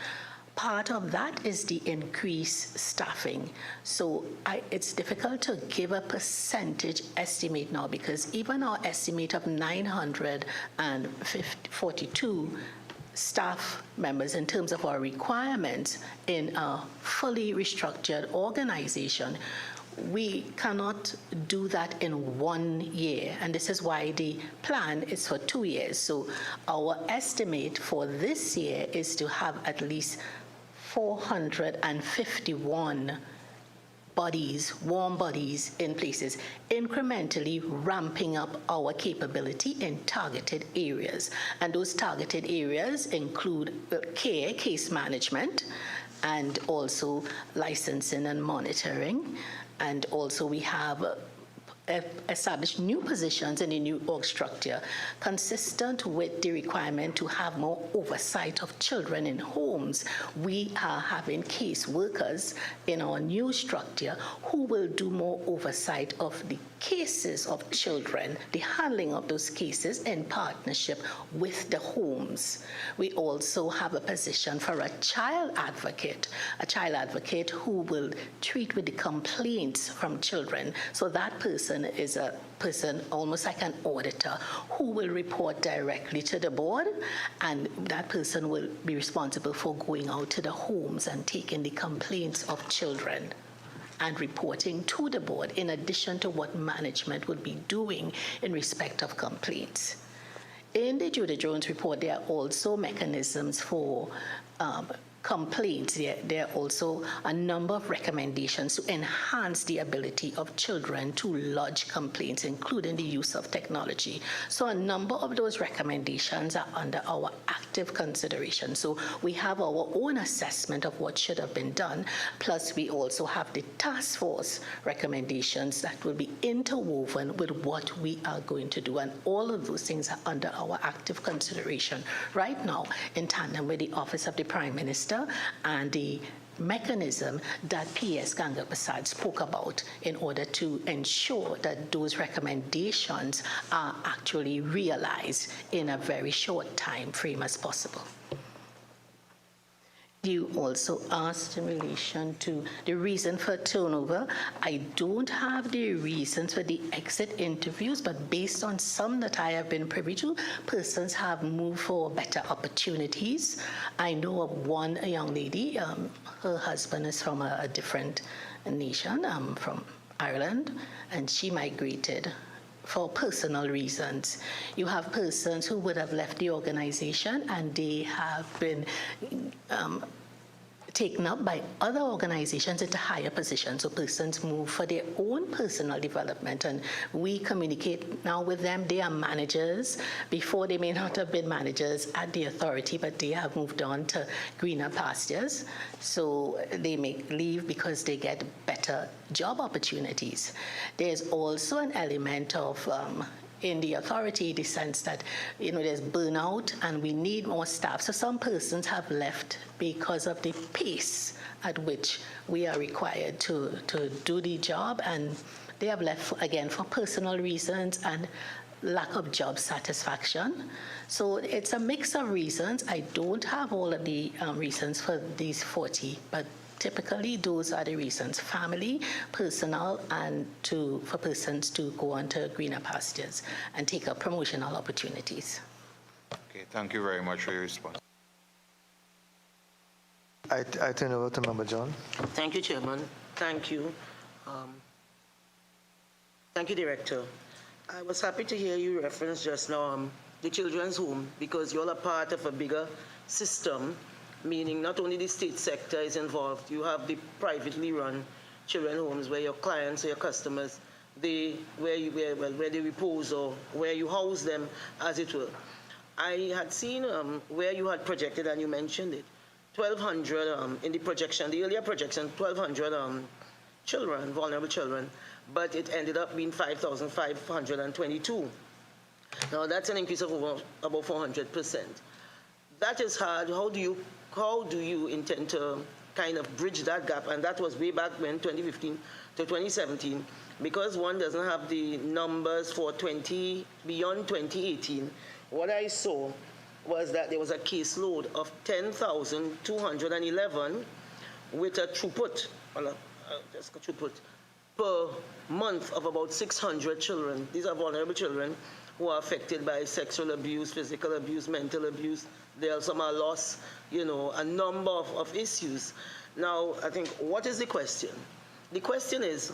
[SPEAKER 9] Part of that is the increased staffing. So it's difficult to give a percentage estimate now, because even our estimate of 942 staff members in terms of our requirements in a fully restructured organization, we cannot do that in 1 year, and this is why the plan is for 2 years. So our estimate for this year is to have at least 451 bodies, warm bodies in places, incrementally ramping up our capability in targeted areas. And those targeted areas include case management, and also licensing and monitoring. And also we have establish new positions in the new org structure consistent with the requirement to have more oversight of children in homes. We are having case workers in our new structure who will do more oversight of the cases of children, the handling of those cases in partnership with the homes. We also have a position for a child advocate who will treat with the complaints from children. So that person is a person almost like an auditor who will report directly to the board, and that person will be responsible for going out to the homes and taking the complaints of children and reporting to the board, in addition to what management would be doing in respect of complaints. In the Judy Jones report, there are also mechanisms for complaints. There are also a number of recommendations to enhance the ability of children to lodge complaints, including the use of technology. So a number of those recommendations are under our active consideration. So we have our own assessment of what should have been done, plus we also have the task force recommendations that will be interwoven with what we are going to do. And all of those things are under our active consideration right now, in tandem with the Office of the Prime Minister and the mechanism that PS Ganga Prasad spoke about in order to ensure that those recommendations are actually realized in a very short time frame as possible. You also asked in relation to the reason for turnover. I don't have the reasons for the exit interviews, but based on some that I have been privy to, persons have moved for better opportunities. I know of one young lady, her husband is from a different nation, from Ireland, and she migrated for personal reasons. You have persons who would have left the organization and they have been taken up by other organizations into higher positions. So persons move for their own personal development, and we communicate now with them. They are managers. Before, they may not have been managers at the authority, but they have moved on to greener pastures. So they make leave because they get better job opportunities. There's also an element of in the authority, the sense that, there's burnout and we need more staff. So some persons have left because of the pace at which we are required to do the job, and they have left, again, for personal reasons and lack of job satisfaction. So it's a mix of reasons. I don't have all of the reasons for these 40, but typically, those are the reasons: family, personal, and for persons to go on to greener pastures and take up promotional opportunities.
[SPEAKER 3] Okay, thank you very much for your response.
[SPEAKER 1] I turn over to Member John.
[SPEAKER 11] Thank you, Chairman. Thank you. Thank you, Director. I was happy to hear you reference just now the children's home, because you're a part of a bigger system, meaning not only the state sector is involved, you have the privately run children homes where your clients or your customers, where they repose or where you house them, as it were. I had seen where you had projected, and you mentioned it, 1,200 in the projection, the earlier projection, 1,200 children, vulnerable children, but it ended up being 5,522. Now that's an increase of about 400%. That is hard. How do you intend to kind of bridge that gap? And that was way back when, 2015 to 2017, because one doesn't have the numbers for beyond 2018. What I saw was that there was a caseload of 10,211 with a throughput, per month of about 600 children. These are vulnerable children who are affected by sexual abuse, physical abuse, mental abuse. Some are lost, a number of issues. Now, I think, what is the question? The question is,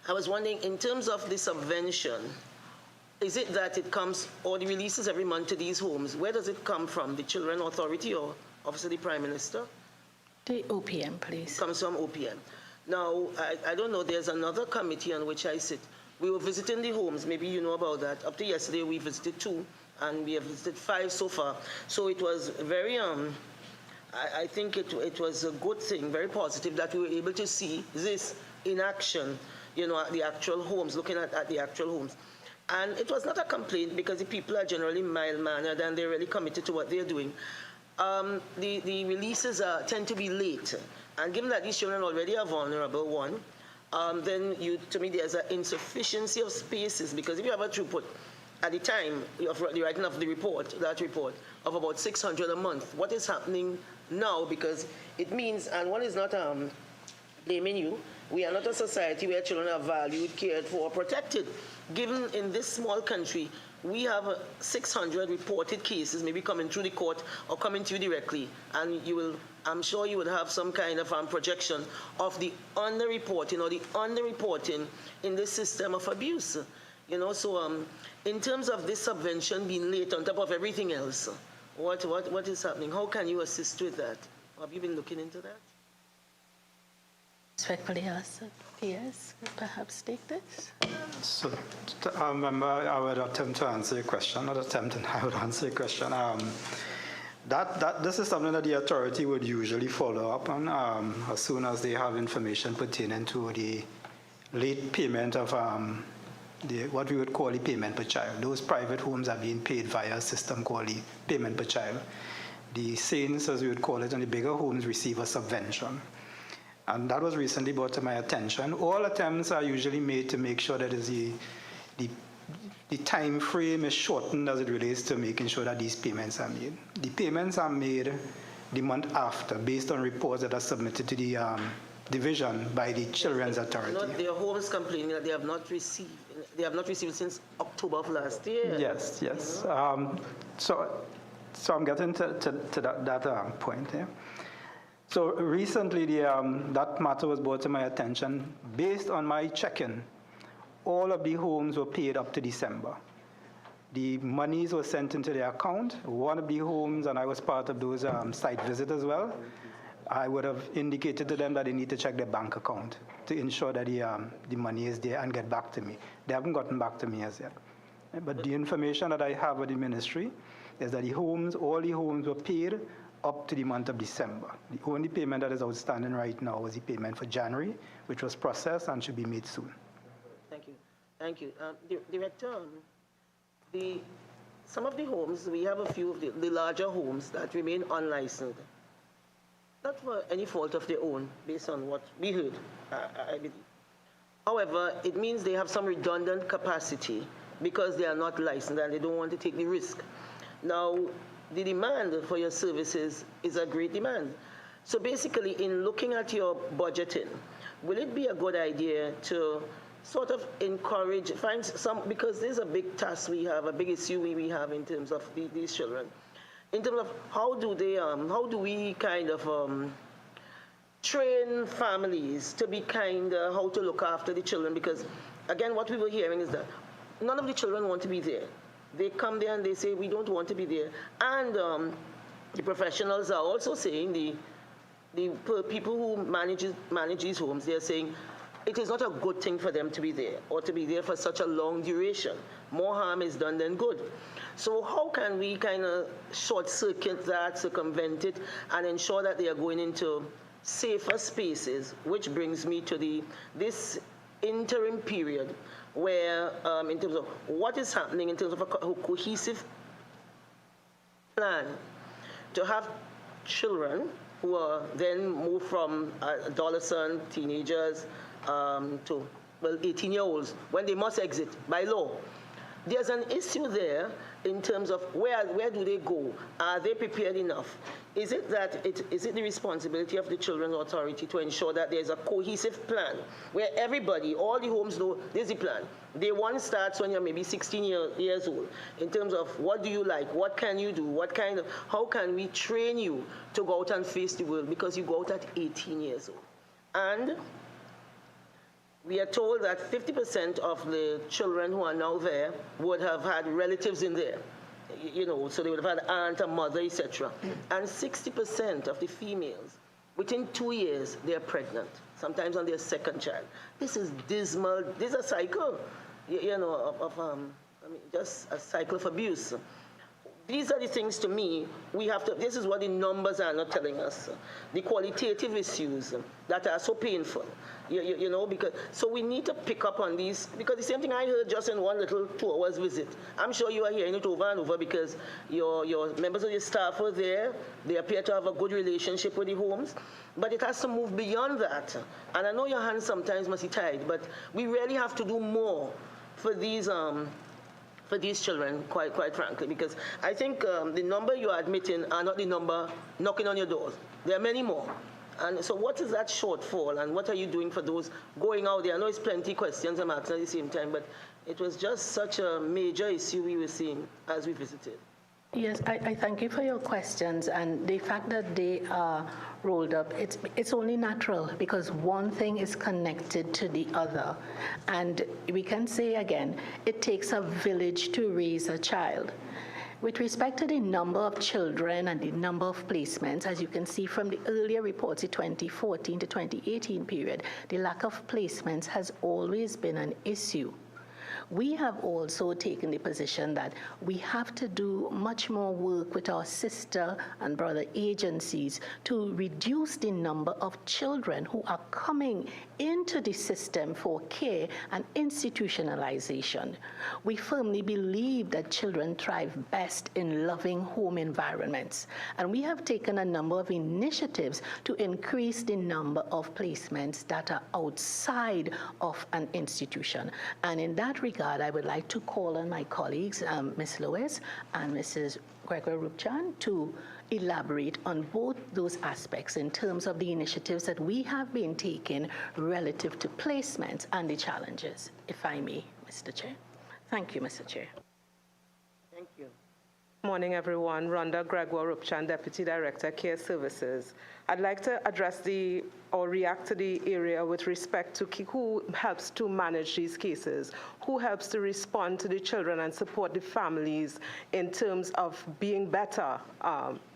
[SPEAKER 11] I was wondering, in terms of the subvention, is it that it comes, or the releases every month to these homes, where does it come from? The Children Authority or obviously the Prime Minister?
[SPEAKER 9] The OPM, please.
[SPEAKER 11] Comes from OPM. Now, I don't know, there's another committee on which I sit. We were visiting the homes, maybe you know about that. Up to yesterday, we visited 2, and we have visited 5 so far. So it was very, I think it was a good thing, very positive, that we were able to see this in action, at the actual homes, looking at the actual homes. And it was not a complaint, because the people are generally mild-mannered and they're really committed to what they're doing. The releases tend to be late. And given that these children already are vulnerable, one, then to me there's an insufficiency of spaces, because if you have a throughput at the time of the writing of the report, of about 600 a month, what is happening now? Because it means, and one is not blaming you, we are not a society where children are valued, cared for, protected. Given in this small country, we have 600 reported cases, maybe coming through the court or coming to you directly, and I'm sure you would have some kind of projection of the underreporting or the underreporting in this system of abuse. So in terms of this subvention being late on top of everything else, what is happening? How can you assist with that? Have you been looking into that?
[SPEAKER 9] Respectfully ask PS, perhaps take this.
[SPEAKER 7] So, I would attempt to answer your question, not attempt, and I would answer your question. This is something that the authority would usually follow up on as soon as they have information pertaining to the late payment of what we would call the payment per child. Those private homes are being paid via a system called the payment per child. the saints, as we would call it, and the bigger homes receive a subvention. And that was recently brought to my attention. All attempts are usually made to make sure that the time frame is shortened as it relates to making sure that these payments are made. The payments are made the month after, based on reports that are submitted to the division by the Children's Authority.
[SPEAKER 11] Not their homes complaining that they have not received. They have not received since October of last year.
[SPEAKER 7] Yes, yes. So I'm getting to that point here. So recently, that matter was brought to my attention. Based on my check-in, all of the homes were paid up to December. The monies were sent into their account. One of the homes, and I was part of those site visits as well, I would have indicated to them that they need to check their bank account to ensure that the money is there and get back to me. They haven't gotten back to me as yet. But the information that I have with the ministry is that all the homes were paid up to the month of December. The only payment that is outstanding right now is the payment for January, which was processed and should be made soon.
[SPEAKER 11] Thank you. Thank you. Director, some of the homes, we have a few of the larger homes that remain unlicensed. Not for any fault of their own, based on what we heard, I believe. However, it means they have some redundant capacity because they are not licensed and they don't want to take the risk. Now, the demand for your services is a great demand. So basically, in looking at your budgeting, will it be a good idea to sort of encourage, find some, because there's a big task we have, a big issue we have in terms of these children. In terms of how do we kind of train families to be how to look after the children? Because again, what we were hearing is that none of the children want to be there. They come there and they say, we don't want to be there. And the professionals are also saying, the people who manage these homes, they're saying, it is not a good thing for them to be there or to be there for such a long duration. More harm is done than good. So how can we kind of short-circuit that, circumvent it, and ensure that they are going into safer spaces, which brings me to this interim period where, in terms of what is happening in terms of a cohesive plan to have children who are then moved from adolescent, teenagers, to, 18-year-olds, when they must exit by law. There's an issue there in terms of where do they go? Are they prepared enough? Is it the responsibility of the Children's Authority to ensure that there's a cohesive plan where everybody, all the homes know there's a plan? Day one starts when you're maybe 16 years old in terms of what do you like, what can you do, how can we train you to go out and face the world, because you go out at 18 years old. And we are told that 50% of the children who are now there would have had relatives in there, so they would have had aunt, a mother, etc. And 60% of the females, within 2 years, they are pregnant, sometimes on their second child. This is dismal. This is a cycle, just a cycle of abuse. These are the things, to me, this is what the numbers are not telling us. The qualitative issues that are so painful, so we need to pick up on these, because the same thing I heard just in one little 2 hours visit. I'm sure you are hearing it over and over because your members of your staff were there. They appear to have a good relationship with the homes, but it has to move beyond that. And I know your hands sometimes must be tied, but we really have to do more for these children, quite frankly, because I think the number you are admitting are not the number knocking on your doors. There are many more. And so what is that shortfall, and what are you doing for those going out there? I know it's plenty questions I'm asking at the same time, but it was just such a major issue we were seeing as we visited.
[SPEAKER 9] Yes, I thank you for your questions, and the fact that they are rolled up, it's only natural because one thing is connected to the other. And we can say again, it takes a village to raise a child. With respect to the number of children and the number of placements, as you can see from the earlier reports, the 2014 to 2018 period, the lack of placements has always been an issue. We have also taken the position that we have to do much more work with our sister and brother agencies to reduce the number of children who are coming into the system for care and institutionalization. We firmly believe that children thrive best in loving home environments, and we have taken a number of initiatives to increase the number of placements that are outside of an institution. And in that regard, I would like to call on my colleagues, Ms. Lewis and Mrs. Gregory-Rupchan, to elaborate on both those aspects in terms of the initiatives that we have been taking relative to placements and the challenges, if I may, Mr. Chair. Thank you, Mr. Chair.
[SPEAKER 11] Thank you.
[SPEAKER 12] Morning, everyone. Rhonda Gregoire-Rupchan, Deputy Director, Care Services. I'd like to address or react to the area with respect to who helps to manage these cases, who helps to respond to the children and support the families in terms of being better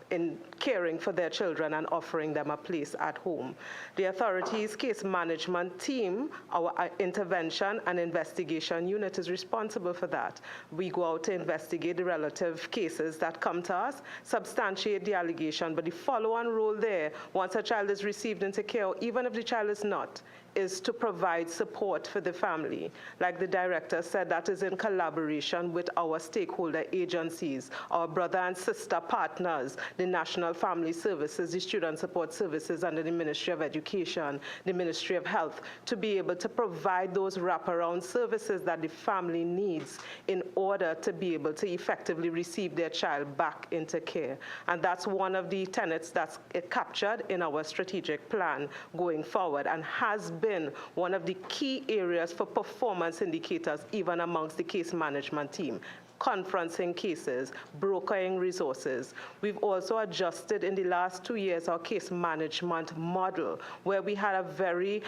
[SPEAKER 12] in caring for their children and offering them a place at home. The authority's case management team, our intervention and investigation unit, is responsible for that. We go out to investigate the relative cases that come to us, substantiate the allegation, but the follow-on role there, once a child is received into care, even if the child is not, is to provide support for the family. Like the director said, that is in collaboration with our stakeholder agencies, our brother and sister partners, the National Family Services, the Student Support Services under the Ministry of Education, the Ministry of Health, to be able to provide those wraparound services that the family needs in order to be able to effectively receive their child back into care. And that's one of the tenets that's captured in our strategic plan going forward, and has been one of the key areas for performance indicators even amongst the case management team. Conferencing cases, brokering resources. We've also adjusted in the last 2 years our case management model, where we had a very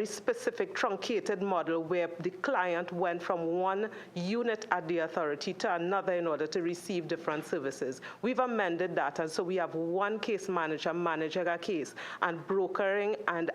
[SPEAKER 12] specific truncated model where the client went from one unit at the authority to another in order to receive different services. We've amended that, and so we have one case manager managing a case and brokering and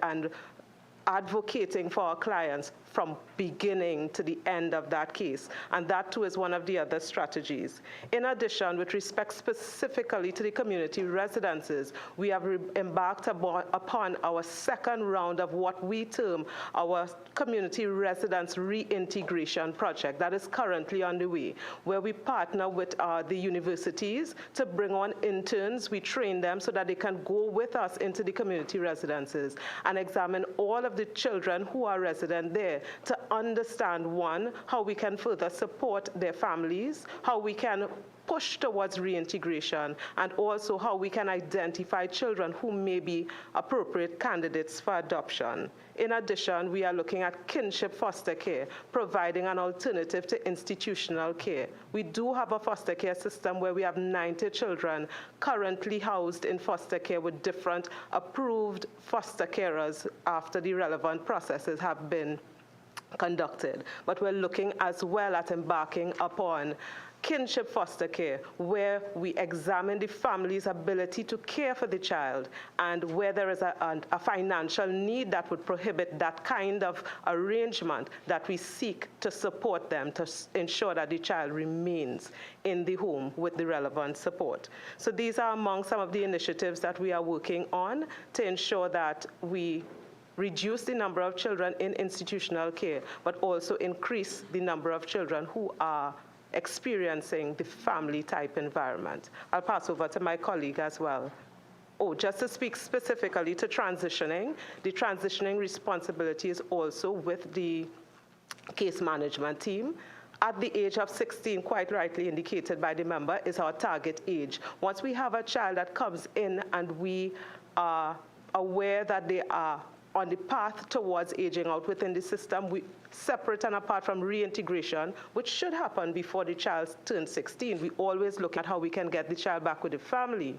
[SPEAKER 12] advocating for our clients from beginning to the end of that case. And that too is one of the other strategies. In addition, with respect specifically to the community residences, we have embarked upon our second round of what we term our community residence reintegration project that is currently underway, where we partner with the universities to bring on interns. We train them so that they can go with us into the community residences and examine all of the children who are resident there to understand, one, how we can further support their families, how we can push towards reintegration, and also how we can identify children who may be appropriate candidates for adoption. In addition, we are looking at kinship foster care, providing an alternative to institutional care. We do have a foster care system where we have 90 children currently housed in foster care with different approved foster carers after the relevant processes have been conducted. But we're looking as well at embarking upon kinship foster care, where we examine the family's ability to care for the child, and where there is a financial need that would prohibit that kind of arrangement, that we seek to support them to ensure that the child remains in the home with the relevant support. So these are among some of the initiatives that we are working on to ensure that we reduce the number of children in institutional care, but also increase the number of children who are experiencing the family-type environment. I'll pass over to my colleague as well. Oh, just to speak specifically to transitioning, the transitioning responsibility is also with the case management team. At the age of 16, quite rightly indicated by the member, is our target age. Once we have a child that comes in and we are aware that they are on the path towards aging out within the system, we separate and apart from reintegration, which should happen before the child turns 16. We always look at how we can get the child back with the family.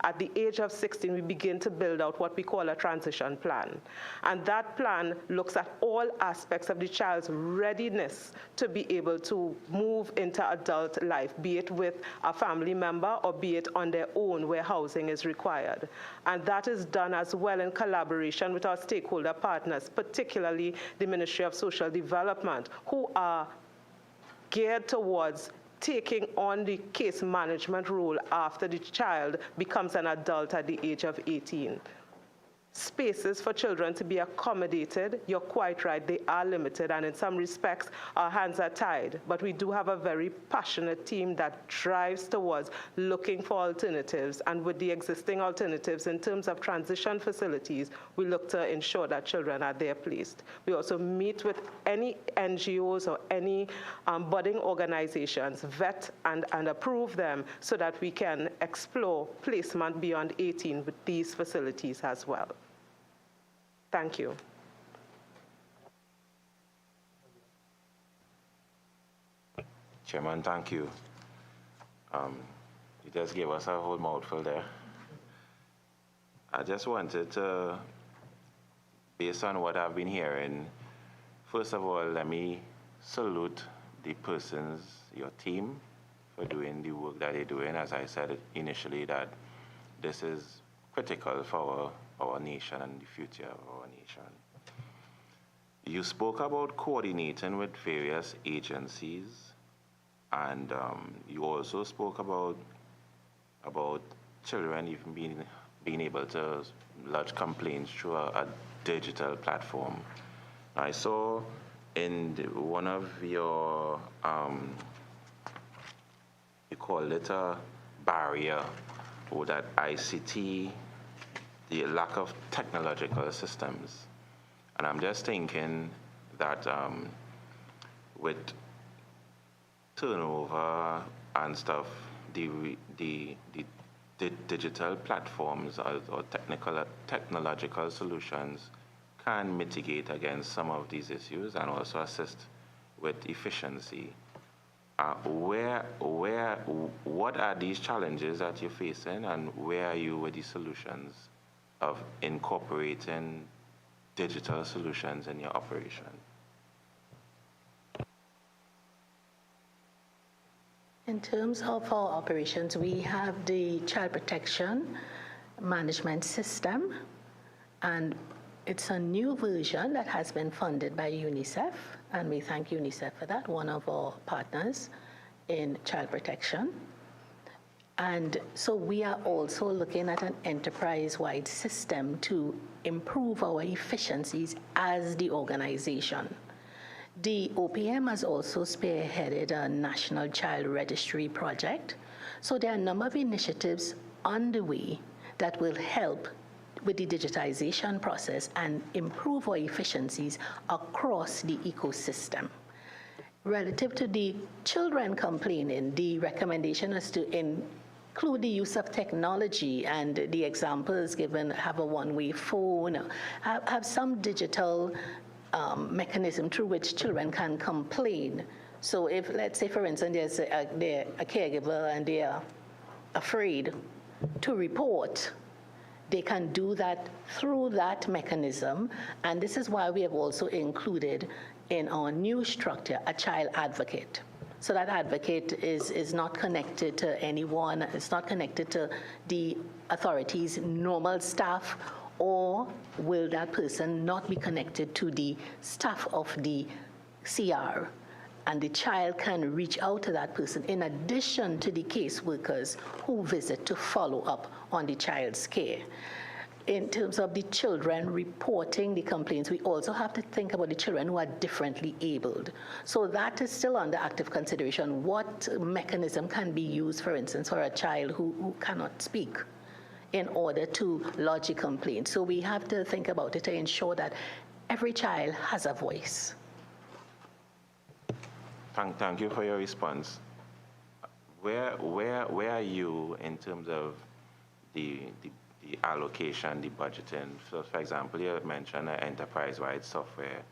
[SPEAKER 12] At the age of 16, we begin to build out what we call a transition plan. And that plan looks at all aspects of the child's readiness to be able to move into adult life, be it with a family member or be it on their own where housing is required. And that is done as well in collaboration with our stakeholder partners, particularly the Ministry of Social development who are geared towards taking on the case management role after the child becomes an adult at the age of 18. Spaces for children to be accommodated, you're quite right, they are limited, and in some respects, our hands are tied. But we do have a very passionate team that drives towards looking for alternatives, and with the existing alternatives in terms of transition facilities, we look to ensure that children are there placed. We also meet with any NGOs or any budding organizations, vet and approve them so that we can explore placement beyond 18 with these facilities as well. Thank you.
[SPEAKER 4] Chairman, thank you. You just gave us a whole mouthful there. I just wanted to, based on what I've been hearing, first of all, let me salute the persons, your team, for doing the work that they're doing. As I said initially, that this is critical for our nation and the future of our nation. You spoke about coordinating with various agencies, and you also spoke about children even being able to lodge complaints through a digital platform. I saw in one of your, you call it a barrier, or that ICT, the lack of technological systems. And I'm just thinking that with turnover and stuff, the digital platforms or technological solutions can mitigate against some of these issues and also assist with efficiency. What are these challenges that you're facing, and where are you with the solutions of incorporating digital solutions in your operation?
[SPEAKER 9] In terms of our operations, we have the child protection management system, and it's a new version that has been funded by UNICEF, and we thank UNICEF for that, one of our partners in child protection. And so we are also looking at an enterprise-wide system to improve our efficiencies as the organization. The OPM has also spearheaded a national child registry project. So there are a number of initiatives underway that will help with the digitization process and improve our efficiencies across the ecosystem. Relative to the children complaining, the recommendation is to include the use of technology, and the examples given have a one-way phone, have some digital mechanism through which children can complain. So if, let's say, for instance, there's a caregiver and they are afraid to report, they can do that through that mechanism. And this is why we have also included in our new structure a child advocate. So that advocate is not connected to anyone, it's not connected to the authorities' normal staff, or will that person not be connected to the staff of the CR? And the child can reach out to that person in addition to the caseworkers who visit to follow up on the child's care. In terms of the children reporting the complaints, we also have to think about the children who are differently abled. So that is still under active consideration. What mechanism can be used, for instance, for a child who cannot speak in order to lodge a complaint? So we have to think about it to ensure that every child has a voice.
[SPEAKER 4] Thank you for your response. Where are you in terms of the allocation, the budgeting? So, for example, you mentioned an enterprise-wide software.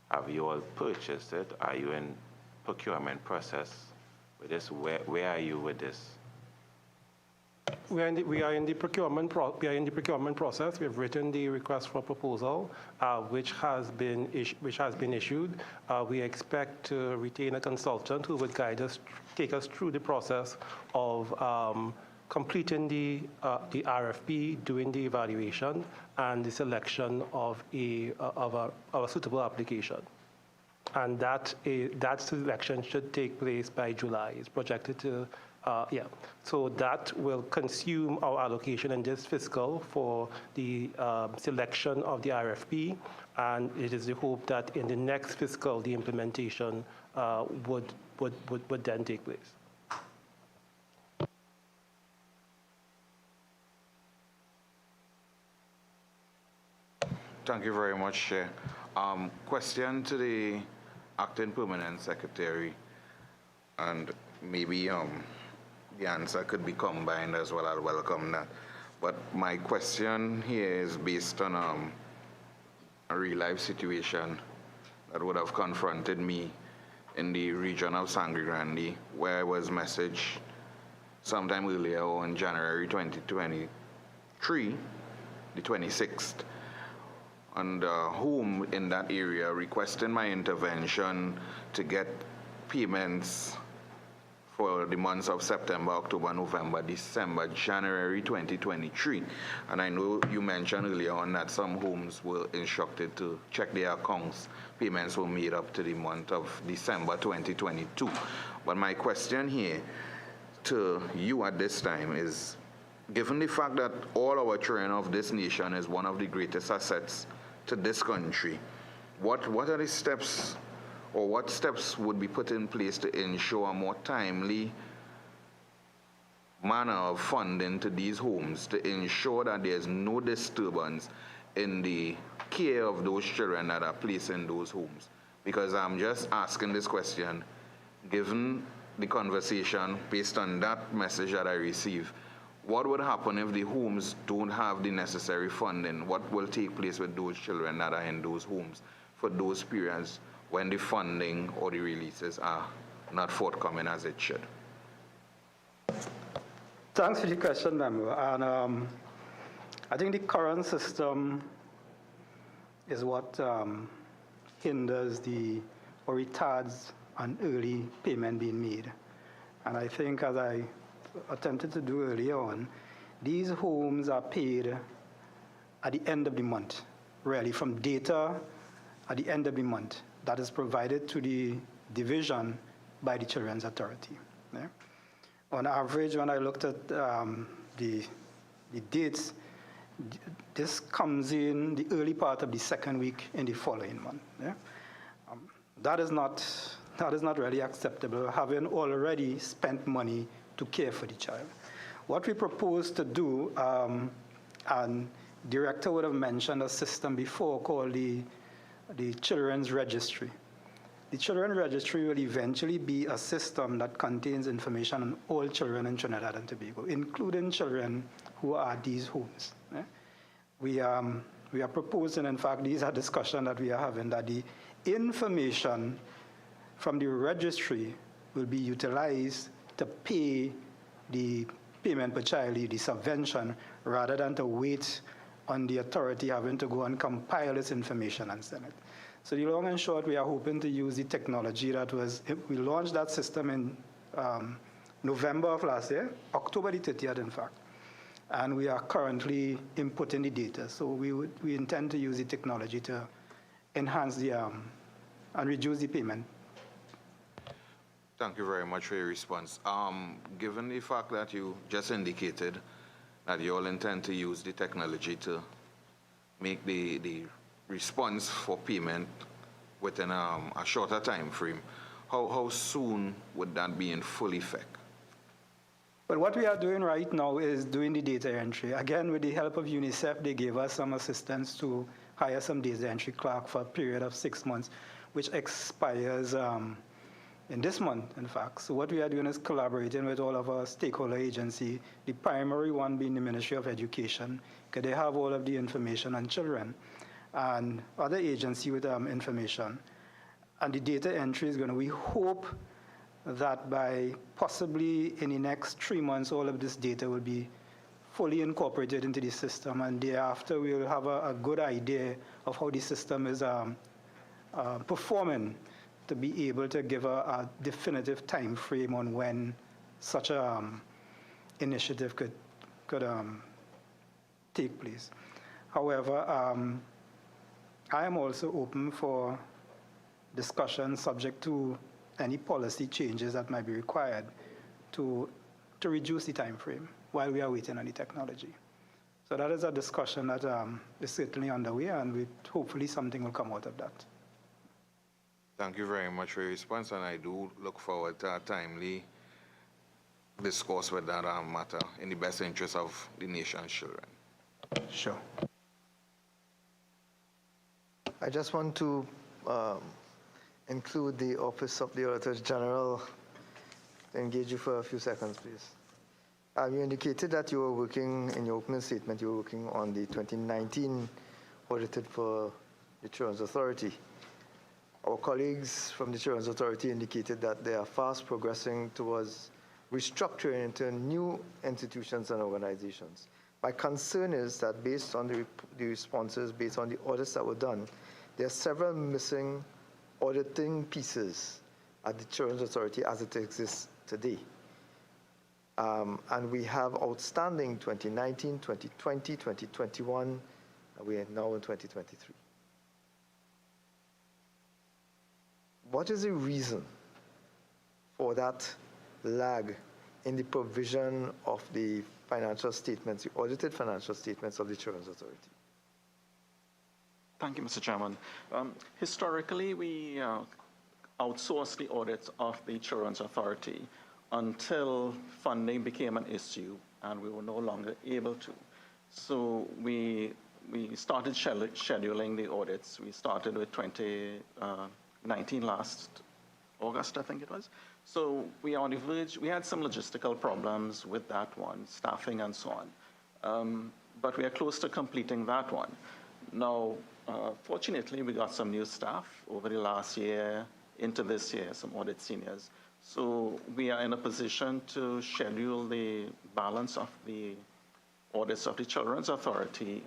[SPEAKER 4] Have you all purchased it? Are you in procurement process with this? Where are you with this?
[SPEAKER 10] We are in the procurement process. We've written the request for proposal, which has been issued. We expect to retain a consultant who would take us through the process of completing the RFP, doing the evaluation, and the selection of a suitable application. and that selection should take place by July. It's projected to, So that will consume our allocation in this fiscal for the selection of the RFP, and it is the hope that in the next fiscal, the implementation would then take place.
[SPEAKER 3] Thank you very much, Chair. Question to the Acting Permanent Secretary, and maybe the answer could be combined as well. I'll welcome that. But my question here is based on a real-life situation that would have confronted me in the region of Sangre Grande, where I was messaged sometime earlier on January 2023, the 26th, and home in that area requesting my intervention to get payments for the months of September, October, November, December, January 2023. And I know you mentioned earlier on that some homes were instructed to check their accounts. Payments were made up to the month of December 2022. But my question here to you at this time is, given the fact that all our children of this nation is one of the greatest assets to this country, what are the steps, or what steps would be put in place to ensure a more timely manner of funding to these homes, to ensure that there's no disturbance in the care of those children that are placed in those homes? Because I'm just asking this question, given the conversation, based on that message that I received, what would happen if the homes don't have the necessary funding? What will take place with those children that are in those homes for those periods when the funding or the releases are not forthcoming as it should?
[SPEAKER 7] Thanks for the question, member. And I think the current system is what hinders or retards an early payment being made. And I think, as I attempted to do earlier on, these homes are paid at the end of the month, really, from data at the end of the month that is provided to the division by the Children's Authority. Yeah? On average, when I looked at the dates, this comes in the early part of the second week in the following month. Yeah? That is not really acceptable, having already spent money to care for the child. What we propose to do, and Director would have mentioned a system before called the Children's Registry. The Children's Registry will eventually be a system that contains information on all children in Trinidad and Tobago, including children who are at these homes. Yeah? We are proposing, in fact, these are discussions that we are having, that the information from the registry will be utilized to pay the payment per child, the subvention, rather than to wait on the authority having to go and compile this information and send it. So the long and short, we are hoping to use the technology we launched that system in November of last year, October the 30th, in fact. And we are currently inputting the data. So we intend to use the technology to enhance and reduce the payment.
[SPEAKER 3] Thank you very much for your response. Given the fact that you just indicated that you all intend to use the technology to make the response for payment within a shorter time frame, how soon would that be in full effect?
[SPEAKER 7] Well, what we are doing right now is doing the data entry. Again, with the help of UNICEF, they gave us some assistance to hire some data entry clerk for a period of 6 months, which expires in this month, in fact. So what we are doing is collaborating with all of our stakeholder agencies, the primary one being the Ministry of Education, because they have all of the information on children, and other agencies with information. And the data entry is we hope that by possibly in the next 3 months, all of this data will be fully incorporated into the system, and thereafter we will have a good idea of how the system is performing, to be able to give a definitive time frame on when such a initiative could take place. However, I am also open for discussion subject to any policy changes that might be required to reduce the time frame while we are waiting on the technology. So that is a discussion that is certainly underway, and hopefully something will come out of that.
[SPEAKER 3] Thank you very much for your response, and I do look forward to a timely discourse with that matter in the best interest of the nation's children.
[SPEAKER 7] Sure.
[SPEAKER 1] I just want to include the Office of the Auditor General to engage you for a few seconds, please. You indicated that you were working, in your opening statement, you were working on the 2019 audited for the Children's Authority. Our colleagues from the Children's Authority indicated that they are fast progressing towards restructuring into new institutions and organizations. My concern is that based on the responses, based on the audits that were done, there are several missing auditing pieces at the Children's Authority as it exists today. And we have outstanding 2019, 2020, 2021, and we are now in 2023. What is the reason for that lag in the provision of the financial statements, the audited financial statements of the Children's Authority?
[SPEAKER 5] Thank you, Mr. Chairman. Historically, we outsourced the audits of the Children's Authority until funding became an issue and we were no longer able to. So we started scheduling the audits. We started with 2019 last August, I think it was. So we are on the verge. We had some logistical problems with that one, staffing and so on. But we are close to completing that one. Now, fortunately, we got some new staff over the last year into this year, some audit seniors. So we are in a position to schedule the balance of the audits of the Children's Authority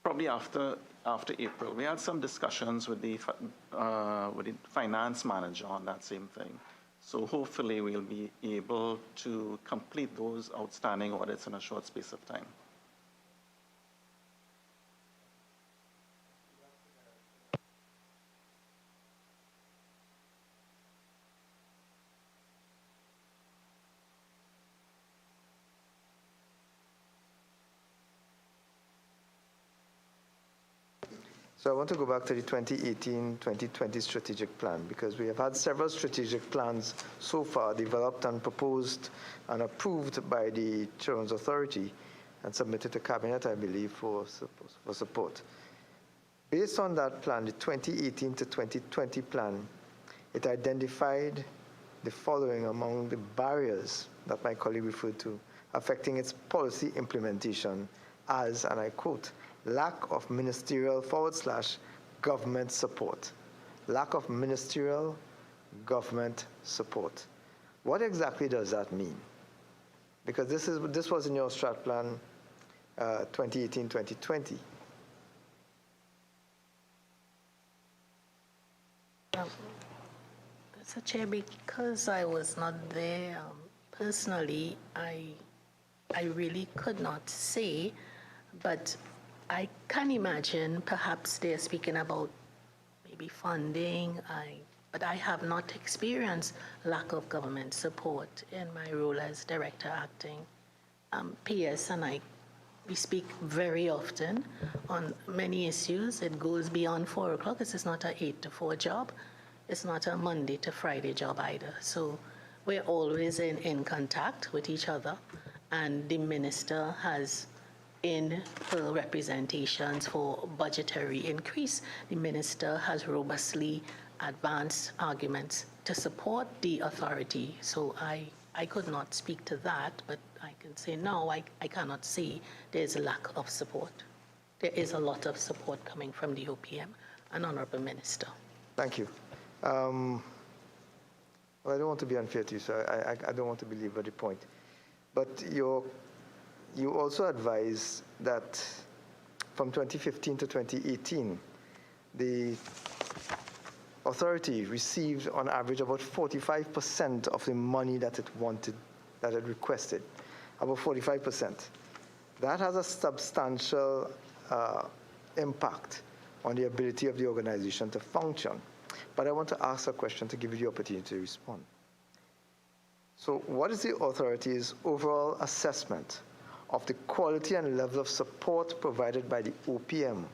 [SPEAKER 5] probably after April. We had some discussions with the finance manager on that same thing. So hopefully we'll be able to complete those outstanding audits in a short space of time.
[SPEAKER 1] So I want to go back to the 2018-2020 strategic plan, because we have had several strategic plans so far developed and proposed and approved by the Children's Authority and submitted to Cabinet, I believe, for support. Based on that plan, the 2018 to 2020 plan, it identified the following among the barriers that my colleague referred to affecting its policy implementation as, and I quote, lack of ministerial / government support. Lack of ministerial government support. What exactly does that mean? Because this was in your strat plan 2018-2020.
[SPEAKER 9] Mr. Chair, because I was not there personally, I really could not say, but I can imagine perhaps they're speaking about maybe funding, but I have not experienced lack of government support in my role as Director Acting. PS and we speak very often on many issues. It goes beyond 4 o'clock. This is not an 8 to 4 job. It's not a Monday to Friday job either. So we're always in contact with each other, and the minister has, in her representations for budgetary increase, the minister has robustly advanced arguments to support the authority. So I could not speak to that, but I can say no, I cannot say there's a lack of support. There is a lot of support coming from the OPM and Honorable Minister.
[SPEAKER 1] Thank you. Well, I don't want to be unfair to you, so I don't want to belabor the point. But you also advise that from 2015 to 2018, the authority received on average about 45% of the money that it wanted, that it requested, about 45%. That has a substantial impact on the ability of the organization to function. But I want to ask a question to give you the opportunity to respond. So what is the authority's overall assessment of the quality and level of support provided by the OPM,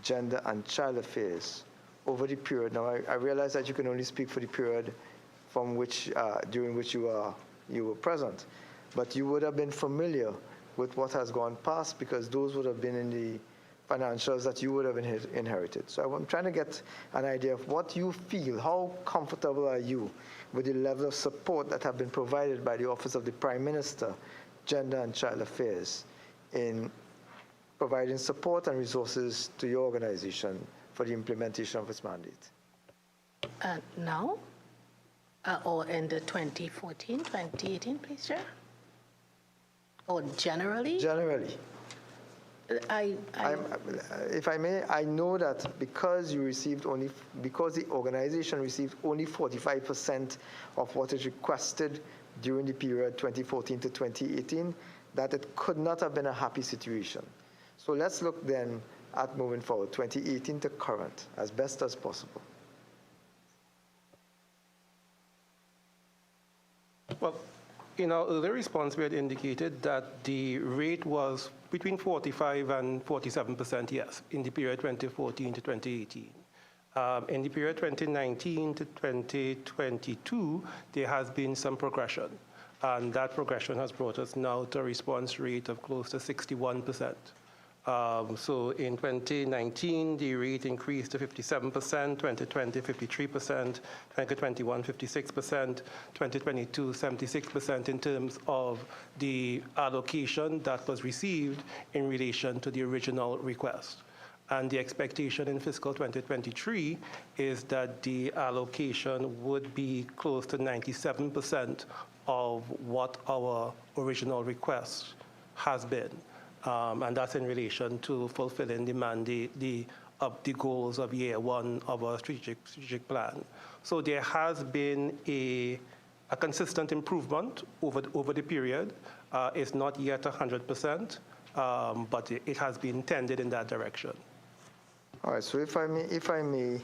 [SPEAKER 1] Gender and Child Affairs, over the period? Now, I realize that you can only speak for the period from which, during which you were present, but you would have been familiar with what has gone past because those would have been in the financials that you would have inherited. So I'm trying to get an idea of what you feel. How comfortable are you with the level of support that have been provided by the Office of the Prime Minister, Gender and Child Affairs, in providing support and resources to your organization for the implementation of its mandate?
[SPEAKER 9] Now? Or in the 2014, 2018, please, Chair? Or generally?
[SPEAKER 1] Generally. If I may, I know that because the organization received only 45% of what is requested during the period 2014 to 2018, that it could not have been a happy situation. So let's look then at moving forward, 2018 to current, as best as possible.
[SPEAKER 10] Well, in our earlier response, we had indicated that the rate was between 45 and 47%, yes, in the period 2014 to 2018. In the period 2019 to 2022, there has been some progression, and that progression has brought us now to a response rate of close to 61%. So in 2019, the rate increased to 57%, 2020, 53%, 2021, 56%, 2022, 76% in terms of the allocation that was received in relation to the original request. And the expectation in fiscal 2023 is that the allocation would be close to 97% of what our original request has been. And that's in relation to fulfilling the mandate, the goals of year one of our strategic plan. So there has been a consistent improvement over the period. It's not yet 100%, but it has been tended in that direction.
[SPEAKER 1] All right. So if I may,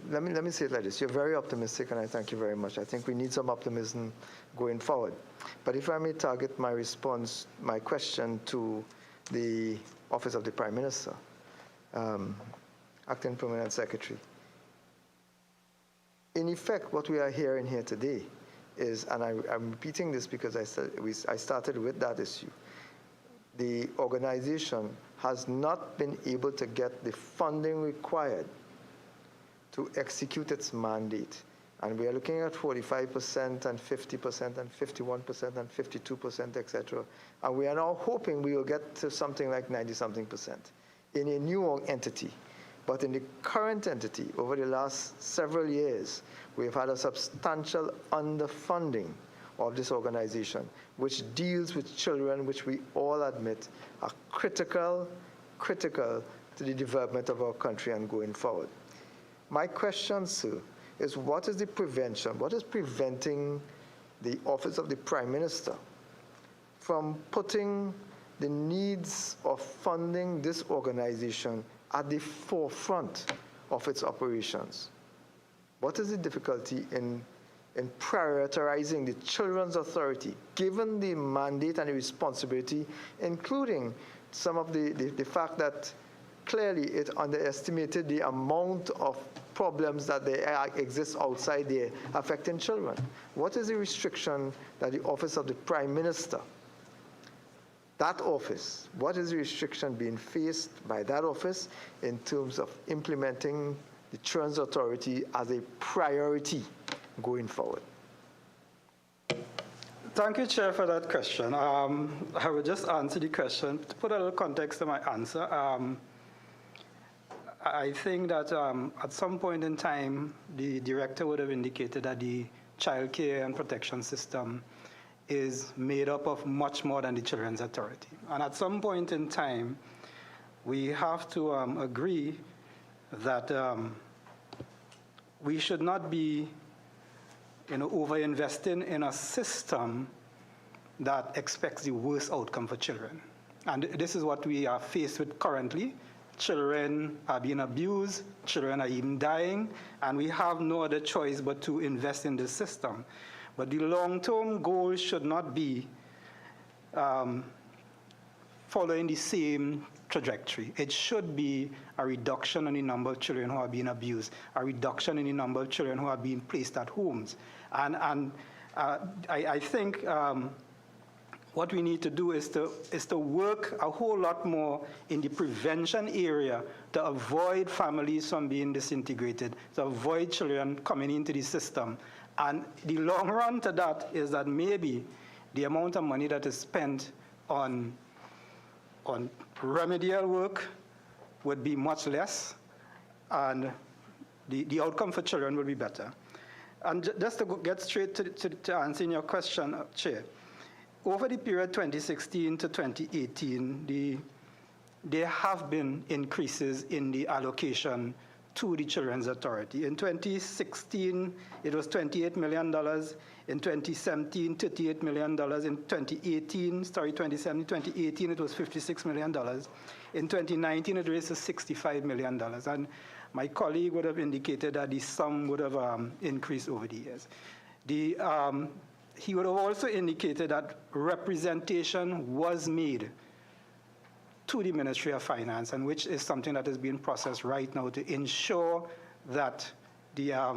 [SPEAKER 1] let me say it like this. You're very optimistic, and I thank you very much. I think we need some optimism going forward. But if I may target my response, my question to the Office of the Prime Minister, Acting Permanent Secretary. In effect, what we are hearing here today is, and I'm repeating this because I started with that issue, the organization has not been able to get the funding required to execute its mandate. And we are looking at 45% and 50% and 51% and 52%, etc. And we are now hoping we will get to something like 90-something% in a new entity. But in the current entity, over the last several years, we've had a substantial underfunding of this organization, which deals with children, which we all admit are critical to the development of our country and going forward. My question, sir, is what is the prevention? What is preventing the Office of the Prime Minister from putting the needs of funding this organization at the forefront of its operations? What is the difficulty in prioritizing the Children's Authority, given the mandate and the responsibility, including some of the fact that clearly it underestimated the amount of problems that exist outside there affecting children? What is the restriction that the Office of the Prime Minister, that office, what is the restriction being faced by that office in terms of implementing the Children's Authority as a priority going forward?
[SPEAKER 7] Thank you, Chair, for that question. I will just answer the question. To put a little context to my answer, I think that at some point in time, the director would have indicated that the child care and protection system is made up of much more than the Children's Authority. And at some point in time, we have to agree that we should not be over-investing in a system that expects the worst outcome for children. And this is what we are faced with currently. children are being abused, children are even dying, and we have no other choice but to invest in the system. But the long-term goal should not be following the same trajectory. It should be a reduction in the number of children who are being abused, a reduction in the number of children who are being placed at homes. And I think what we need to do is to work a whole lot more in the prevention area to avoid families from being disintegrated, to avoid children coming into the system. And the long run to that is that maybe the amount of money that is spent on remedial work would be much less, and the outcome for children will be better. And just to get straight to answering your question, Chair, over the period 2016 to 2018, there have been increases in the allocation to the Children's Authority. In 2016, it was $28 million. In 2017, $38 million. In 2018, it was $56 million. In 2019, it raised to $65 million. And my colleague would have indicated that the sum would have increased over the years. He would have also indicated that representation was made to the Ministry of Finance, and which is something that is being processed right now to ensure that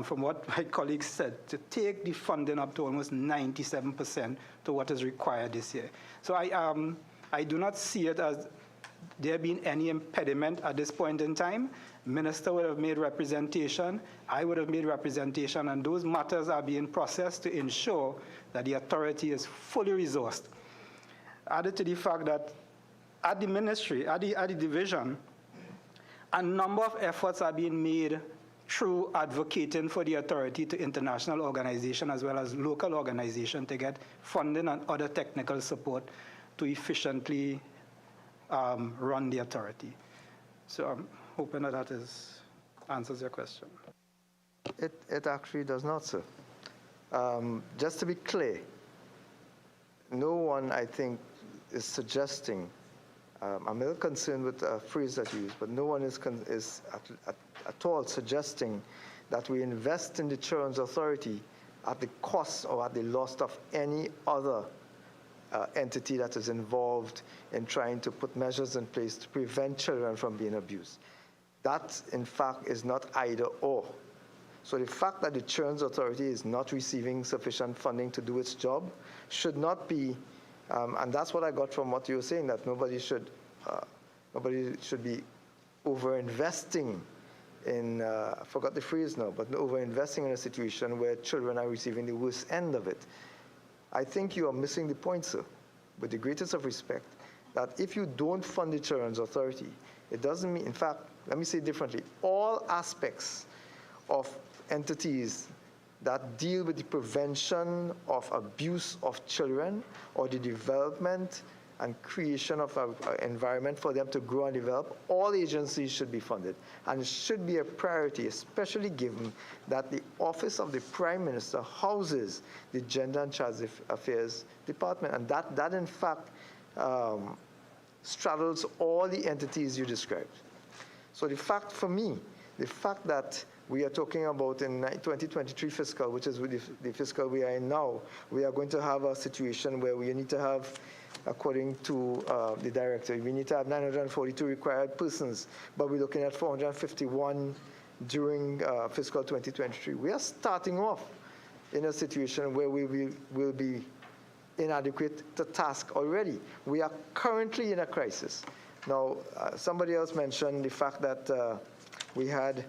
[SPEAKER 7] from what my colleague said, to take the funding up to almost 97% to what is required this year. So I do not see it as there being any impediment at this point in time. Minister would have made representation, I would have made representation, and those matters are being processed to ensure that the authority is fully resourced. Added to the fact that at the ministry, at the division, a number of efforts are being made through advocating for the authority to international organizations as well as local organizations to get funding and other technical support to efficiently run the authority. So I'm hoping that answers your question.
[SPEAKER 1] It actually does not, sir. Just to be clear, no one, I think, is suggesting, I'm a little concerned with the phrase that you use, but no one is at all suggesting that we invest in the Children's Authority at the cost or at the loss of any other entity that is involved in trying to put measures in place to prevent children from being abused. That, in fact, is not either or. So the fact that the Children's Authority is not receiving sufficient funding to do its job should not be, and that's what I got from what you were saying, that nobody should be over-investing in, I forgot the phrase now, but over-investing in a situation where children are receiving the worst end of it. I think you are missing the point, sir, with the greatest of respect, that if you don't fund the Children's Authority, it doesn't mean, in fact, let me say it differently, all aspects of entities that deal with the prevention of abuse of children or the development and creation of an environment for them to grow and develop, all agencies should be funded. And it should be a priority, especially given that the Office of the Prime Minister houses the Gender and Child Affairs Department. And that in fact, straddles all the entities you described. So the fact for me, the fact that we are talking about in 2023 fiscal, which is the fiscal we are in now, we are going to have a situation where we need to have, according to the director, we need to have 942 required persons, but we're looking at 451 during fiscal 2023. We are starting off in a situation where we will be inadequate to task already. We are currently in a crisis. Now, somebody else mentioned the fact that we had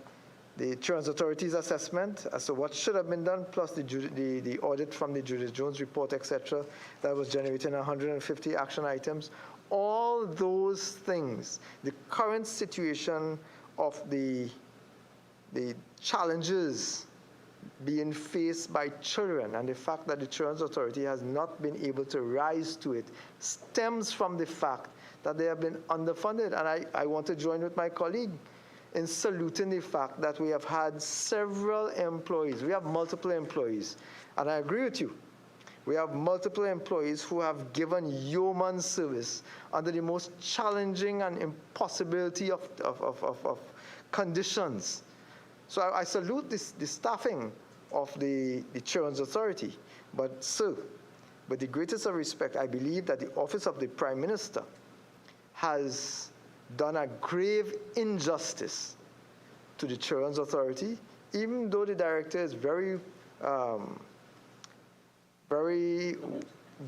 [SPEAKER 1] the Children's Authority's assessment as to what should have been done, plus the audit from the Judith Jones report, etc., that was generating 150 action items. All those things, the current situation of the challenges being faced by children and the fact that the Children's Authority has not been able to rise to it stems from the fact that they have been underfunded. And I want to join with my colleague in saluting the fact that we have had several employees. We have multiple employees. And I agree with you. We have multiple employees who have given yeoman service under the most challenging and impossibility of conditions. So I salute the staffing of the Children's Authority. But sir, with the greatest of respect, I believe that the Office of the Prime Minister has done a grave injustice to the Children's Authority, even though the director is very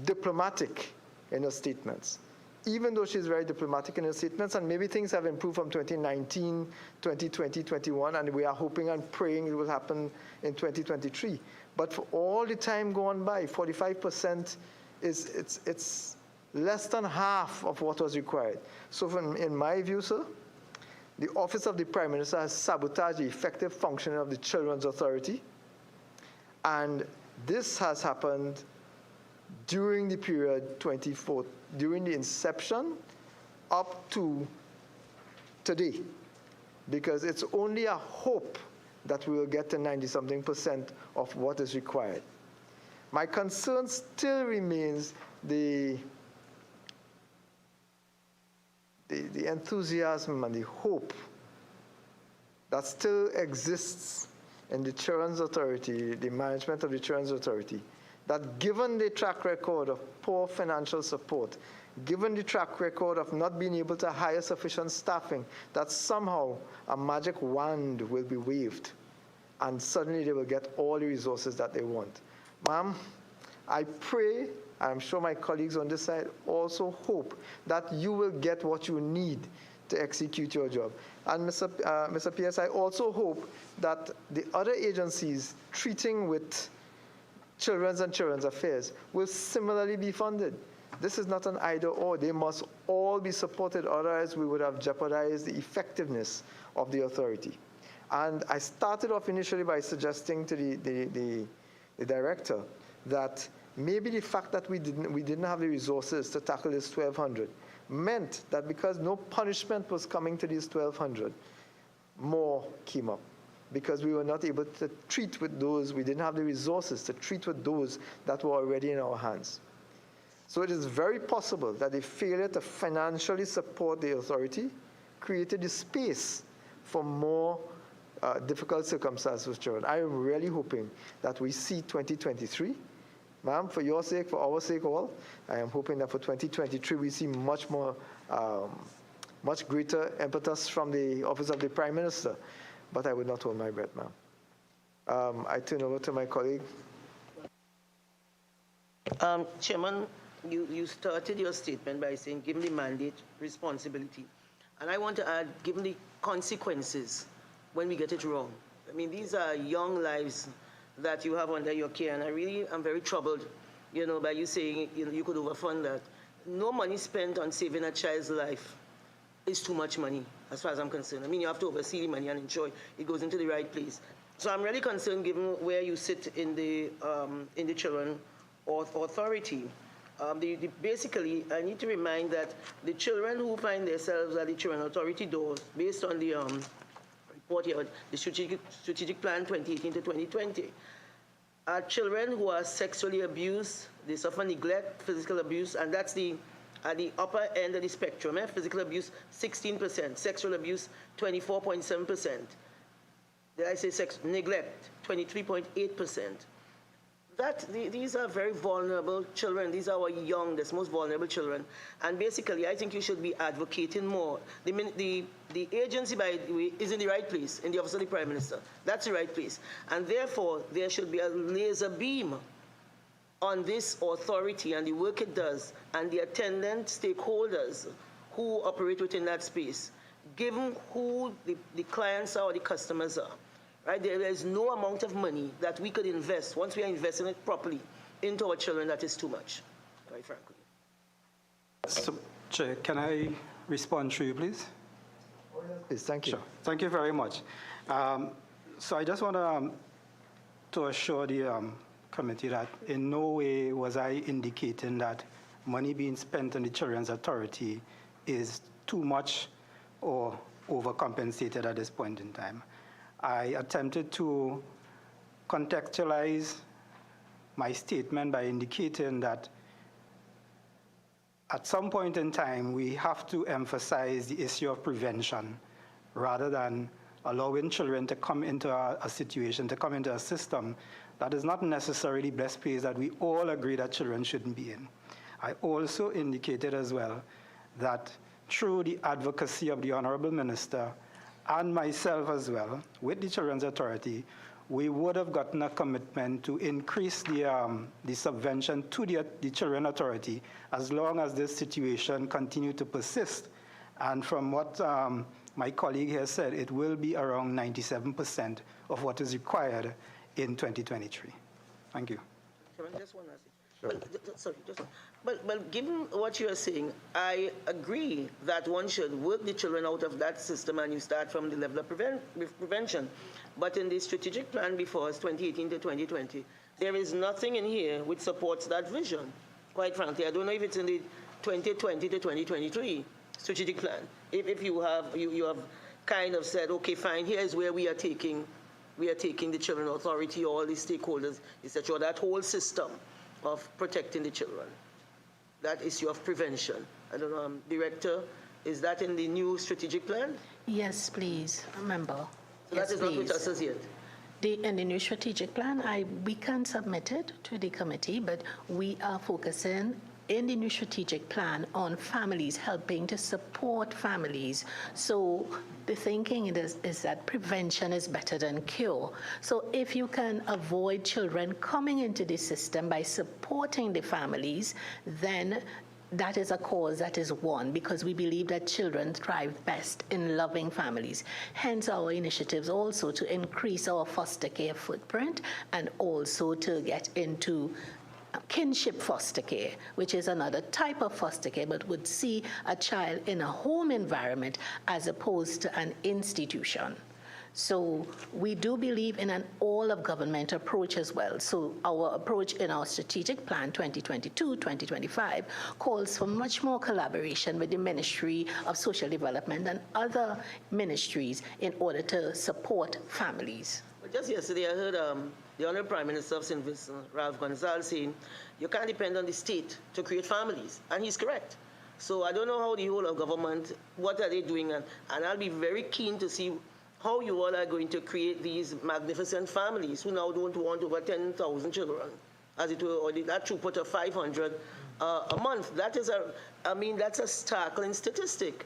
[SPEAKER 1] diplomatic in her statements. Even though she's very diplomatic in her statements, and maybe things have improved from 2019, 2020, 21, and we are hoping and praying it will happen in 2023. But for all the time gone by, 45% it's less than half of what was required. So in my view, sir, the Office of the Prime Minister has sabotaged the effective functioning of the Children's Authority, and this has happened during the period during the inception up to today, because it's only a hope that we will get to 90-something% of what is required. My concern still remains the enthusiasm and the hope that still exists in the Children's Authority, the management of the Children's Authority, that given the track record of poor financial support, given the track record of not being able to hire sufficient staffing, that somehow a magic wand will be waved and suddenly they will get all the resources that they want. Ma'am, I pray, I'm sure my colleagues on this side also hope that you will get what you need to execute your job. And Mr. Pierce, I also hope that the other agencies treating with Children's and Children's Affairs will similarly be funded. This is not an either or. They must all be supported, otherwise we would have jeopardized the effectiveness of the authority. And I started off initially by suggesting to the director that maybe the fact that we didn't have the resources to tackle this 1,200 meant that because no punishment was coming to these 1,200, more came up. Because we were not able to treat with those, we didn't have the resources to treat with those that were already in our hands. So it is very possible that the failure to financially support the authority created the space for more difficult circumstances with children. I am really hoping that we see 2023. Ma'am, for your sake, for our sake all, I am hoping that for 2023 we see much more, much greater impetus from the Office of the Prime Minister. But I would not hold my breath, ma'am. I turn over to my colleague.
[SPEAKER 11] Chairman, you started your statement by saying, given the mandate, responsibility. And I want to add, given the consequences when we get it wrong. I mean, these are young lives that you have under your care, and I really am very troubled, by you saying, you could overfund that. No money spent on saving a child's life is too much money, as far as I'm concerned. I mean, you have to oversee the money and ensure it goes into the right place. So I'm really concerned, given where you sit in the Children Authority. Basically, I need to remind that the children who find themselves at the Children Authority doors, based on the report here, the strategic plan 2018 to 2020, are children who are sexually abused, they suffer neglect, physical abuse, and that's at the upper end of the spectrum. Physical abuse, 16%. Sexual abuse, 24.7%. Did I say neglect, 23.8%. These are very vulnerable children. These are our youngest, most vulnerable children. And basically, I think you should be advocating more. The agency, by the way, is in the right place, in the Office of the Prime Minister. That's the right place. And therefore, there should be a laser beam on this authority and the work it does and the attendant stakeholders who operate within that space, given who the clients are or the customers are. Right? There is no amount of money that we could invest, once we are investing it properly, into our children that is too much, quite frankly.
[SPEAKER 7] So, Chair, can I respond to you, please?
[SPEAKER 1] Yes, thank you.
[SPEAKER 7] Sure. Thank you very much. So I just want to assure the committee that in no way was I indicating that money being spent on the Children's Authority is too much or overcompensated at this point in time. I attempted to contextualize my statement by indicating that at some point in time, we have to emphasize the issue of prevention rather than allowing children to come into a situation, to come into a system that is not necessarily the best place that we all agree that children shouldn't be in. I also indicated as well that through the advocacy of the Honorable Minister and myself as well, with the Children's Authority, we would have gotten a commitment to increase the subvention to the Children's Authority as long as this situation continues to persist. And from what my colleague here said, it will be around 97% of what is required in 2023. Thank you.
[SPEAKER 11] Just one last thing. Sorry, just one. But given what you are saying, I agree that one should work the children out of that system and you start from the level of prevention. But in the strategic plan before us, 2018 to 2020, there is nothing in here which supports that vision. Quite frankly, I don't know if it's in the 2020 to 2023 strategic plan. If you have kind of said, okay, fine, here's where we are taking the Children's Authority, all the stakeholders, etc., that whole system of protecting the children, that issue of prevention. I don't know, Director, is that in the new strategic plan?
[SPEAKER 9] Yes, please, member.
[SPEAKER 11] So
[SPEAKER 9] yes,
[SPEAKER 11] that is not with us as yet.
[SPEAKER 9] In the new strategic plan, we can submit it to the committee, but we are focusing in the new strategic plan on families, helping to support families. So the thinking is that prevention is better than cure. So if you can avoid children coming into the system by supporting the families, then that is a cause that is won, because we believe that children thrive best in loving families. Hence our initiatives also to increase our foster care footprint and also to get into kinship foster care, which is another type of foster care, but would see a child in a home environment as opposed to an institution. So we do believe in an all-of-government approach as well. So our approach in our strategic plan 2022-2025 calls for much more collaboration with the Ministry of Social Development and other ministries in order to support families.
[SPEAKER 11] Just yesterday, I heard the Honorable Prime Minister of St. Vincent, Ralph Gonzalez, saying you can't depend on the state to create families, and he's correct. So I don't know how the whole of government, what are they doing, and I'll be very keen to see how you all are going to create these magnificent families who now don't want over 10,000 children, as it were, or that throughput of 500 a month. That is that's a startling statistic.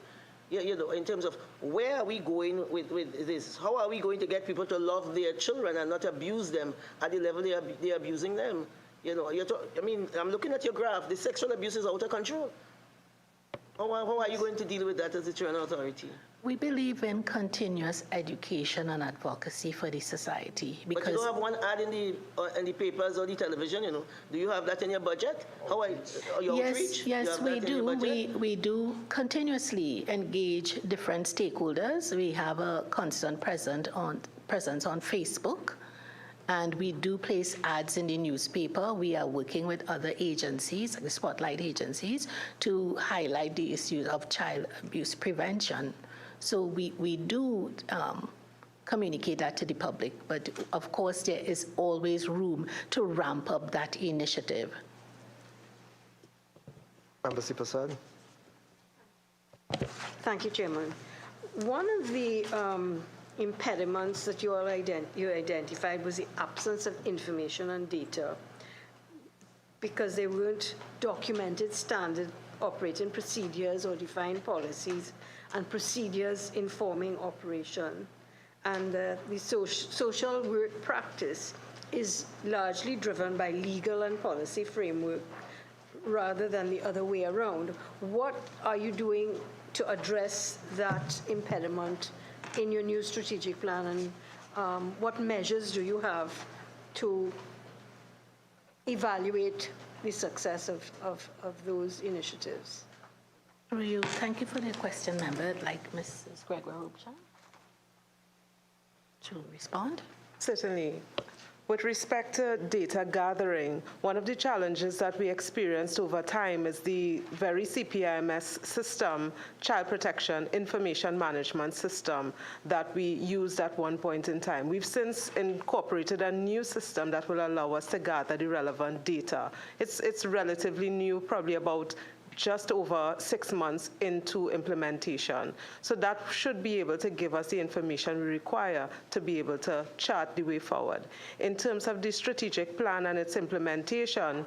[SPEAKER 11] You know, in terms of where are we going with this? How are we going to get people to love their children and not abuse them at the level they're abusing them? You know, I'm looking at your graph. The sexual abuse is out of control. How are you going to deal with that as the Children's Authority?
[SPEAKER 9] We believe in continuous education and advocacy for the society. Because
[SPEAKER 11] but you don't have one ad in the papers or the television, you know. Do you have that in your budget? How are your outreach?
[SPEAKER 9] Yes, we do. We do continuously engage different stakeholders. We have a constant presence on Facebook, and we do place ads in the newspaper. We are working with other agencies, the spotlight agencies, to highlight the issues of child abuse prevention. So we do communicate that to the public, but of course there is always room to ramp up that initiative.
[SPEAKER 1] Member Prasad.
[SPEAKER 2] Thank you, Chairman. One of the impediments that you identified was the absence of information and data, because they weren't documented standard operating procedures or defined policies and procedures informing operation. And the social work practice is largely driven by legal and policy framework rather than the other way around. What are you doing to address that impediment in your new strategic plan, and what measures do you have to evaluate the success of those initiatives?
[SPEAKER 9] Thank you for the question, member. I'd like Mrs. Gregoire Rupchan to respond.
[SPEAKER 12] Certainly. With respect to data gathering, one of the challenges that we experienced over time is the very CPIMS system, Child Protection Information Management System, that we used at one point in time. We've since incorporated a new system that will allow us to gather the relevant data. It's relatively new, probably about just over 6 months into implementation. So that should be able to give us the information we require to be able to chart the way forward. In terms of the strategic plan and its implementation,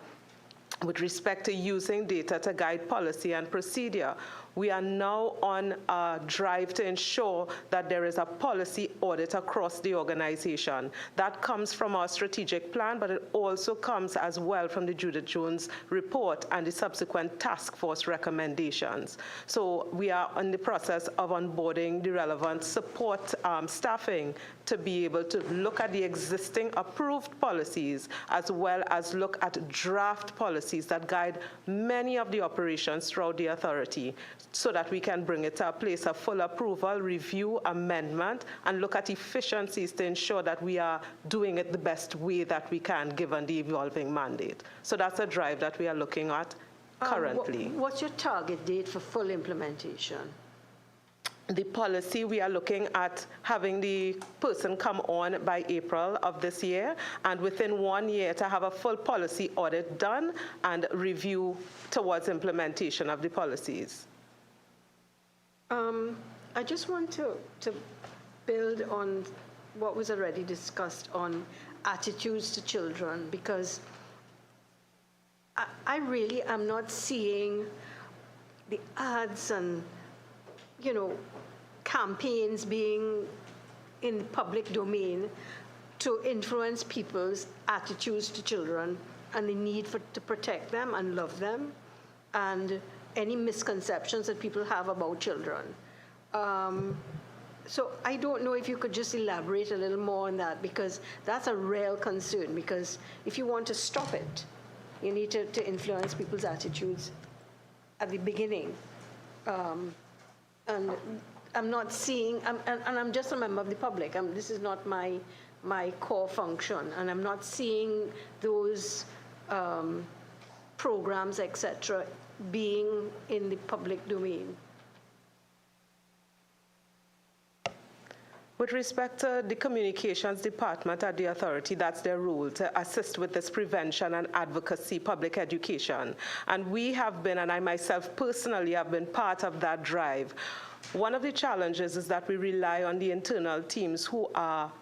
[SPEAKER 12] with respect to using data to guide policy and procedure, we are now on a drive to ensure that there is a policy audit across the organization. That comes from our strategic plan, but it also comes as well from the Judith Jones report and the subsequent task force recommendations. So we are in the process of onboarding the relevant support staffing to be able to look at the existing approved policies as well as look at draft policies that guide many of the operations throughout the authority, so that we can bring it to a place of full approval, review, amendment, and look at efficiencies to ensure that we are doing it the best way that we can given the evolving mandate. So that's a drive that we are looking at currently.
[SPEAKER 2] What's your target date for full implementation?
[SPEAKER 12] The policy, we are looking at having the person come on by April of this year, and within 1 year to have a full policy audit done and review towards implementation of the policies.
[SPEAKER 2] I just want to build on what was already discussed on attitudes to children, because I really am not seeing the ads and, campaigns being in the public domain to influence people's attitudes to children and the need to protect them and love them, and any misconceptions that people have about children. So I don't know if you could just elaborate a little more on that, because that's a real concern, because if you want to stop it, you need to influence people's attitudes at the beginning. And I'm not seeing, and I'm just a member of the public. This is not my core function, and I'm not seeing those programs, etc., being in the public domain.
[SPEAKER 12] With respect to the communications department at the authority, that's their role to assist with this prevention and advocacy, public education. And we have been, and I myself personally have been part of that drive. One of the challenges is that we rely on the internal teams who are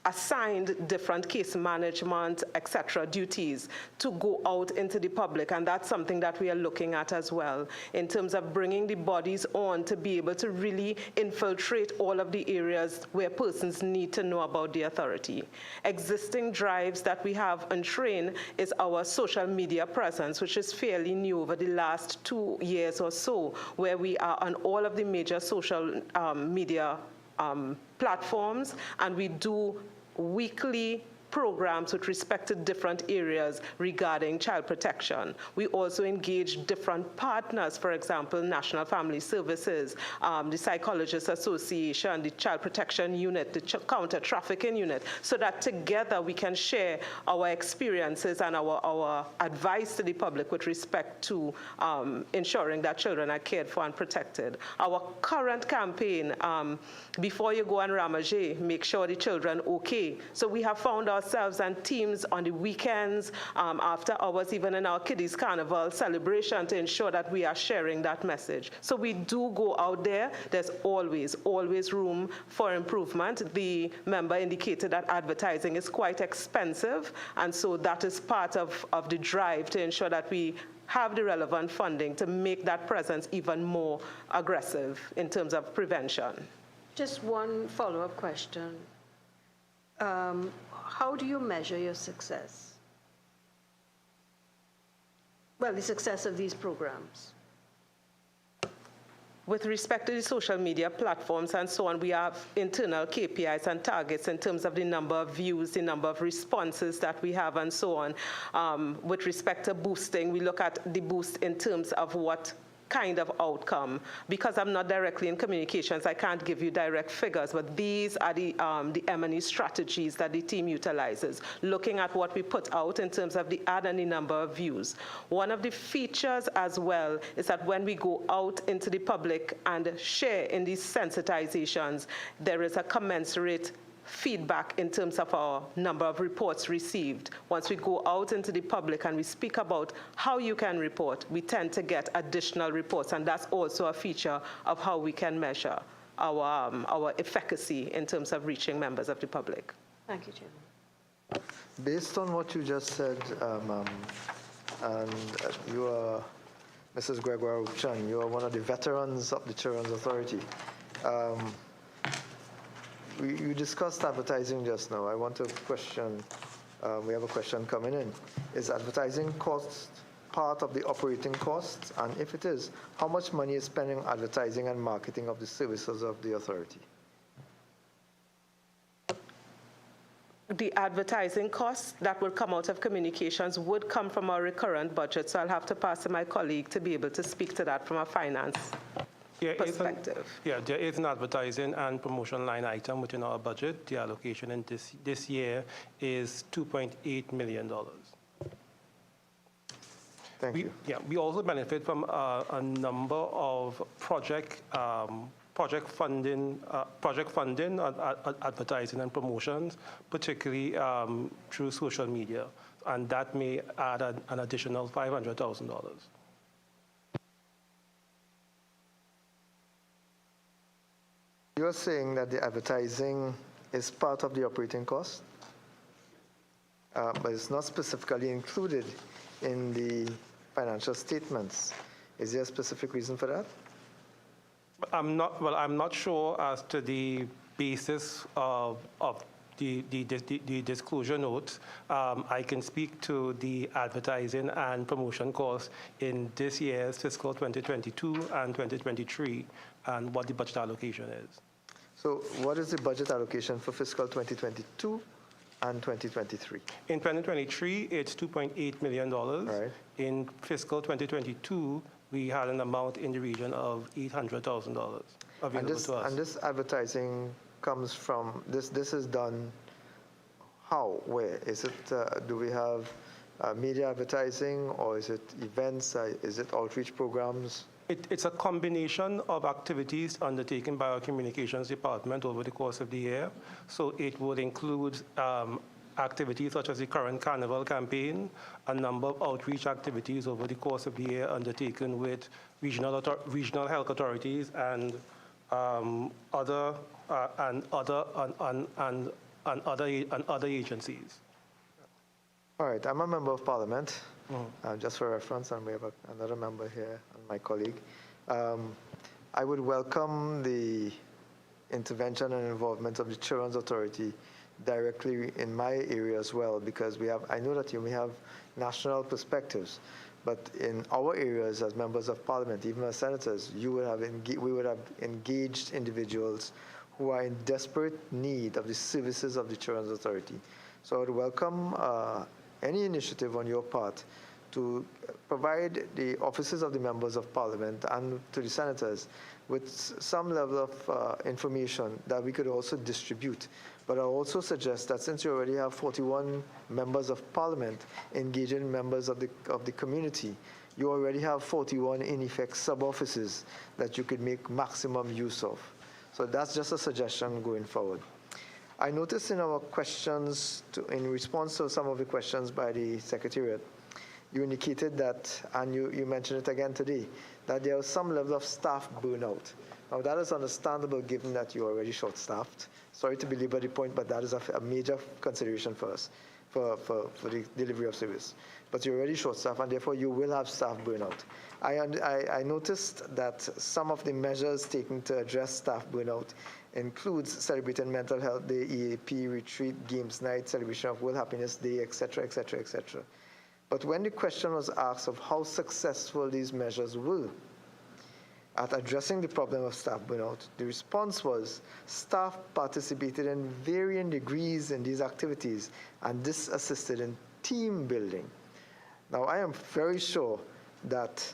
[SPEAKER 12] assigned different case management, etc., duties to go out into the public, and that's something that we are looking at as well in terms of bringing the bodies on to be able to really infiltrate all of the areas where persons need to know about the authority. Existing drives that we have on train is our social media presence, which is fairly new over the last 2 years or so, where we are on all of the major social media platforms, and we do weekly programs with respect to different areas regarding child protection. We also engage different partners, for example, National Family Services, the Psychologists Association, the Child Protection Unit, the Counter Trafficking Unit, so that together we can share our experiences and our advice to the public with respect to ensuring that children are cared for and protected. Our current campaign, before you go and ramage, make sure the children okay. So we have found ourselves and teams on the weekends, after hours, even in our Kiddies Carnival celebration, to ensure that we are sharing that message. So we do go out there. There's always room for improvement. The member indicated that advertising is quite expensive, and so that is part of the drive to ensure that we have the relevant funding to make that presence even more aggressive in terms of prevention.
[SPEAKER 2] Just one follow-up question. How do you measure your success? Well, the success of these programs.
[SPEAKER 12] With respect to the social media platforms and so on, we have internal KPIs and targets in terms of the number of views, the number of responses that we have, and so on. With respect to boosting, we look at the boost in terms of what kind of outcome. Because I'm not directly in communications, I can't give you direct figures, but these are the M&E strategies that the team utilizes, looking at what we put out in terms of the ad and the number of views. One of the features as well is that when we go out into the public and share in these sensitizations, there is a commensurate feedback in terms of our number of reports received. Once we go out into the public and we speak about how you can report, we tend to get additional reports, and that's also a feature of how we can measure our efficacy in terms of reaching members of the public.
[SPEAKER 2] Thank you, Chairman.
[SPEAKER 1] Based on what you just said, ma'am, and you are Mrs. Gregoire Chan, you are one of the veterans of the Children's Authority. You discussed advertising just now. I want to question, we have a question coming in. Is advertising cost part of the operating costs? And if it is, how much money is spent on advertising and marketing of the services of the authority?
[SPEAKER 12] The advertising costs that will come out of communications would come from our recurrent budget, so I'll have to pass to my colleague to be able to speak to that from a finance perspective.
[SPEAKER 10] There is an advertising and promotion line item within our budget. The allocation in this year is $2.8 million.
[SPEAKER 1] Thank you.
[SPEAKER 10] Yeah, we also benefit from a number of project funding, advertising and promotions, particularly through social media, and that may add an additional $500,000.
[SPEAKER 1] You're saying that the advertising is part of the operating cost, but it's not specifically included in the financial statements. Is there a specific reason for that?
[SPEAKER 10] I'm not sure as to the basis of the disclosure note. I can speak to the advertising and promotion costs in this year's fiscal 2022 and 2023 and what the budget allocation is.
[SPEAKER 1] So what is the budget allocation for fiscal 2022 and 2023? In
[SPEAKER 10] 2023, it's $2.8 million.
[SPEAKER 1] Right.
[SPEAKER 10] In fiscal 2022, we had an amount in the region of $800,000 available to us.
[SPEAKER 1] And this advertising comes from, this is done how, where? Is it, do we have media advertising, or is it events, is it outreach programs?
[SPEAKER 10] It's a combination of activities undertaken by our communications department over the course of the year. So it would include activities such as the current Carnival campaign, a number of outreach activities over the course of the year undertaken with regional health authorities and other agencies.
[SPEAKER 1] All right, I'm a member of Parliament, just for reference, and we have another member here, and my colleague. I would welcome the intervention and involvement of the Children's Authority directly in my area as well, because I know that you may have national perspectives, but in our areas as members of Parliament, even as senators, we would have engaged individuals who are in desperate need of the services of the Children's Authority. So I would welcome any initiative on your part to provide the offices of the members of Parliament and to the senators with some level of information that we could also distribute. But I also suggest that since you already have 41 members of Parliament engaging members of the community, you already have 41 in effect sub-offices that you could make maximum use of. So that's just a suggestion going forward. I noticed in our questions, in response to some of the questions by the Secretariat, you indicated that, and you mentioned it again today, that there was some level of staff burnout. Now that is understandable given that you're already short-staffed. Sorry to belabor the point, but that is a major consideration for us, for the delivery of service. But you're already short-staffed, and therefore you will have staff burnout. I noticed that some of the measures taken to address staff burnout includes celebrating Mental Health Day, EAP, retreat, games night, celebration of World Happiness Day, etc., etc., etc. But when the question was asked of how successful these measures were at addressing the problem of staff burnout, the response was staff participated in varying degrees in these activities, and this assisted in team building. Now, I am very sure that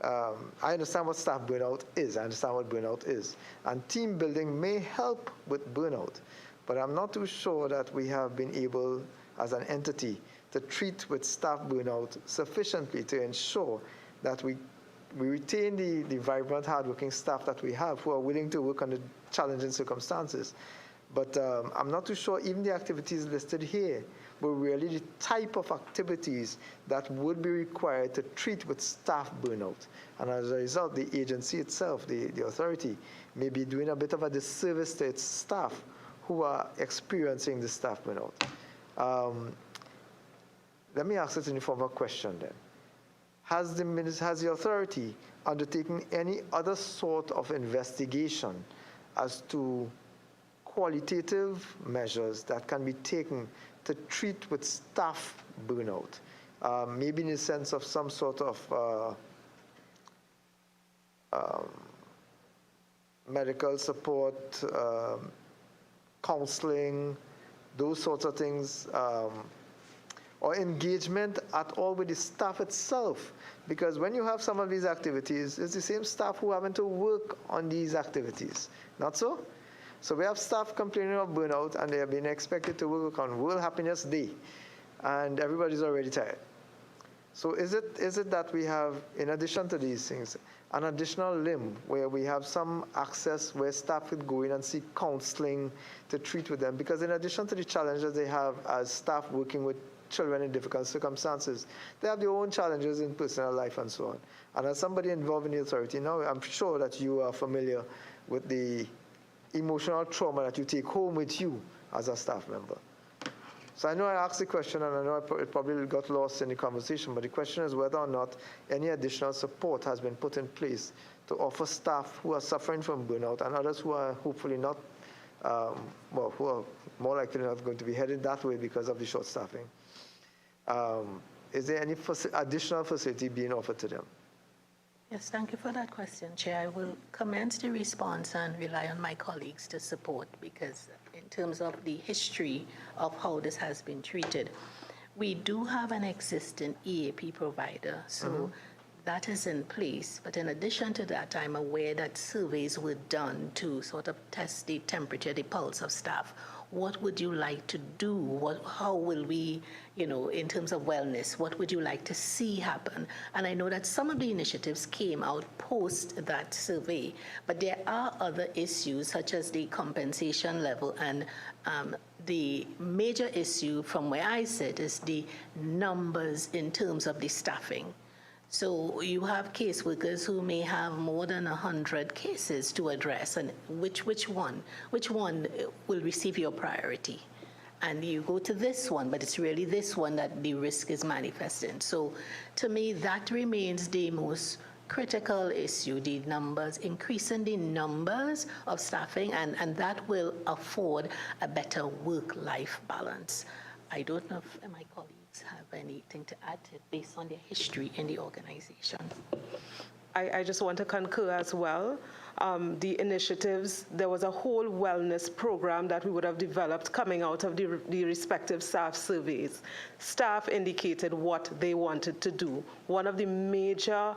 [SPEAKER 1] I understand what staff burnout is. I understand what burnout is. And team building may help with burnout. But I'm not too sure that we have been able, as an entity, to treat with staff burnout sufficiently to ensure that we retain the vibrant, hardworking staff that we have who are willing to work under challenging circumstances. But I'm not too sure even the activities listed here were really the type of activities that would be required to treat with staff burnout. And as a result, the agency itself, the authority, may be doing a bit of a disservice to its staff who are experiencing the staff burnout. Let me ask it in the form of a question then. Has the authority undertaken any other sort of investigation as to qualitative measures that can be taken to treat with staff burnout? Maybe in the sense of some sort of medical support, counseling, those sorts of things, or engagement at all with the staff itself. Because when you have some of these activities, it's the same staff who are having to work on these activities. Not so? So we have staff complaining of burnout, and they have been expected to work on World Happiness Day, and everybody's already tired. So is it that we have, in addition to these things, an additional limb where we have some access where staff could go in and seek counseling to treat with them? Because in addition to the challenges they have as staff working with children in difficult circumstances, they have their own challenges in personal life and so on. And as somebody involved in the authority now, I'm sure that you are familiar with the emotional trauma that you take home with you as a staff member. So I know I asked the question, and I know it probably got lost in the conversation, but the question is whether or not any additional support has been put in place to offer staff who are suffering from burnout and others who are hopefully not, who are more likely not going to be headed that way because of the short staffing. Is there any additional facility being offered to them?
[SPEAKER 9] Yes, thank you for that question, Chair. I will commence the response and rely on my colleagues to support, because in terms of the history of how this has been treated, we do have an existing EAP provider, so that is in place. But in addition to that, I'm aware that surveys were done to sort of test the temperature, the pulse of staff. What would you like to do? How will we, in terms of wellness, what would you like to see happen? And I know that some of the initiatives came out post that survey, but there are other issues such as the compensation level, and the major issue from where I sit is the numbers in terms of the staffing. So you have caseworkers who may have more than 100 cases to address, and which one will receive your priority? And you go to this one, but it's really this one that the risk is manifesting. So to me, that remains the most critical issue, the numbers, increasing the numbers of staffing, and that will afford a better work-life balance. I don't know if my colleagues have anything to add to it based on their history in the organization.
[SPEAKER 12] I just want to concur as well. The initiatives, there was a whole wellness program that we would have developed coming out of the respective staff surveys. Staff indicated what they wanted to do. One of the major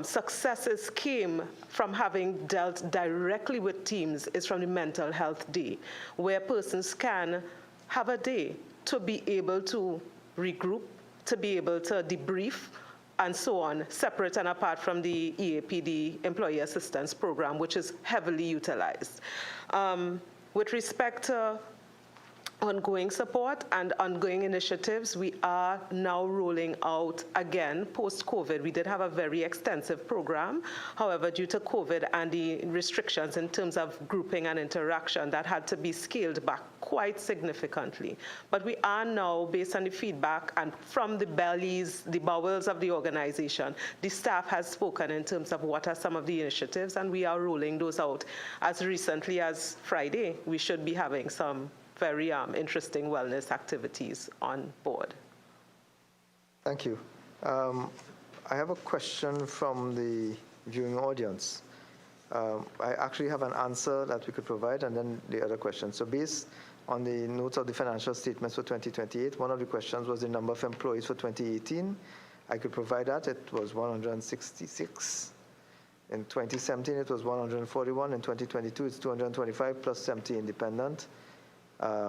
[SPEAKER 12] successes came from having dealt directly with teams is from the mental health day, where persons can have a day to be able to regroup, to be able to debrief, and so on, separate and apart from the EAP, the Employee Assistance Program, which is heavily utilized. With respect to ongoing support and ongoing initiatives, we are now rolling out again post-COVID. We did have a very extensive program. However, due to COVID and the restrictions in terms of grouping and interaction, that had to be scaled back quite significantly. But we are now, based on the feedback and from the bowels of the organization, the staff has spoken in terms of what are some of the initiatives, and we are rolling those out. As recently as Friday, we should be having some very interesting wellness activities on board.
[SPEAKER 1] Thank you. I have a question from the viewing audience. I actually have an answer that we could provide, and then the other question. So based on the notes of the financial statements for 2028, one of the questions was the number of employees for 2018, I could provide that. It was 166. In 2017, it was 141. In 2022, it's 225 plus 70 independent. I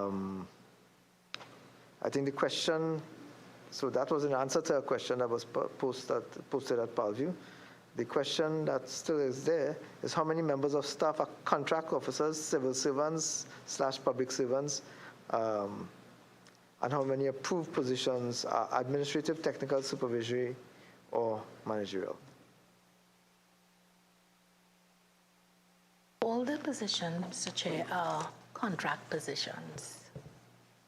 [SPEAKER 1] think the question, so that was an answer to a question that was posted at ParlView. The question that still is there is how many members of staff are contract officers, civil servants / public servants, and how many approved positions are administrative, technical, supervisory, or managerial?
[SPEAKER 9] All the positions, Mr. Chair, are contract positions.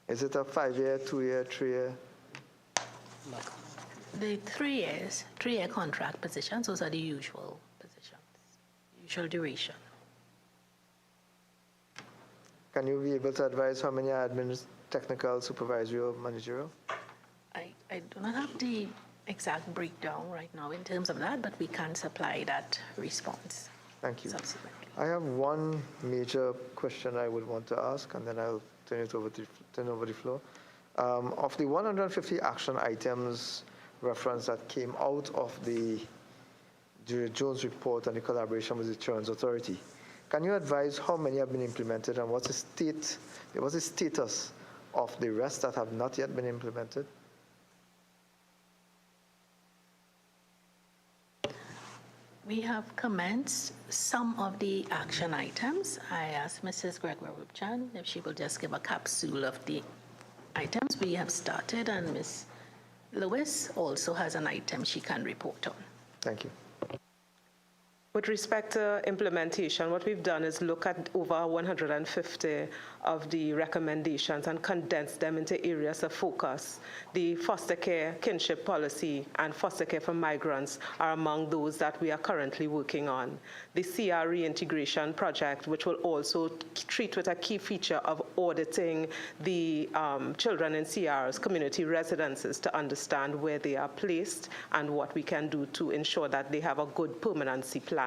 [SPEAKER 1] Is it a 5-year, 2-year, 3-year?
[SPEAKER 9] The 3 years, 3-year contract positions, those are the usual positions, usual duration.
[SPEAKER 1] Can you be able to advise how many are technical, supervisory, or managerial?
[SPEAKER 9] I do not have the exact breakdown right now in terms of that, but we can supply that response.
[SPEAKER 1] Thank you.
[SPEAKER 9] Subsequently.
[SPEAKER 1] I have one major question I would want to ask, and then I'll turn over the floor. Of the 150 action items reference that came out of the Jones report and the collaboration with the Children's Authority, can you advise how many have been implemented and what's the status of the rest that have not yet been implemented?
[SPEAKER 9] We have commenced some of the action items. I asked Mrs. Gregoire-Rupchan if she will just give a capsule of the items we have started, and Ms. Lewis also has an item she can report on.
[SPEAKER 1] Thank you.
[SPEAKER 12] With respect to implementation, what we've done is look at over 150 of the recommendations and condense them into areas of focus. The foster care kinship policy and foster care for migrants are among those that we are currently working on. The CR reintegration project, which will also treat with a key feature of auditing the children in CR's community residences to understand where they are placed and what we can do to ensure that they have a good permanency plan.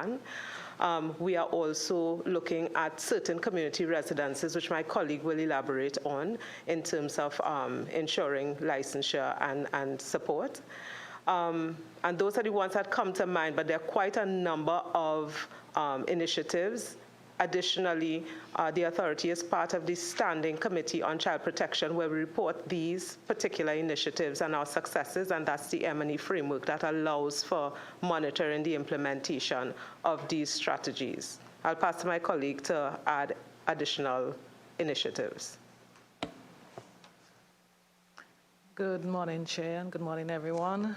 [SPEAKER 12] We are also looking at certain community residences, which my colleague will elaborate on in terms of ensuring licensure and support. And those are the ones that come to mind, but there are quite a number of initiatives. Additionally, the authority is part of the Standing Committee on Child Protection, where we report these particular initiatives and our successes, and that's the M&E framework that allows for monitoring the implementation of these strategies. I'll pass to my colleague to add additional initiatives.
[SPEAKER 13] Good morning, Chair, and good morning, everyone.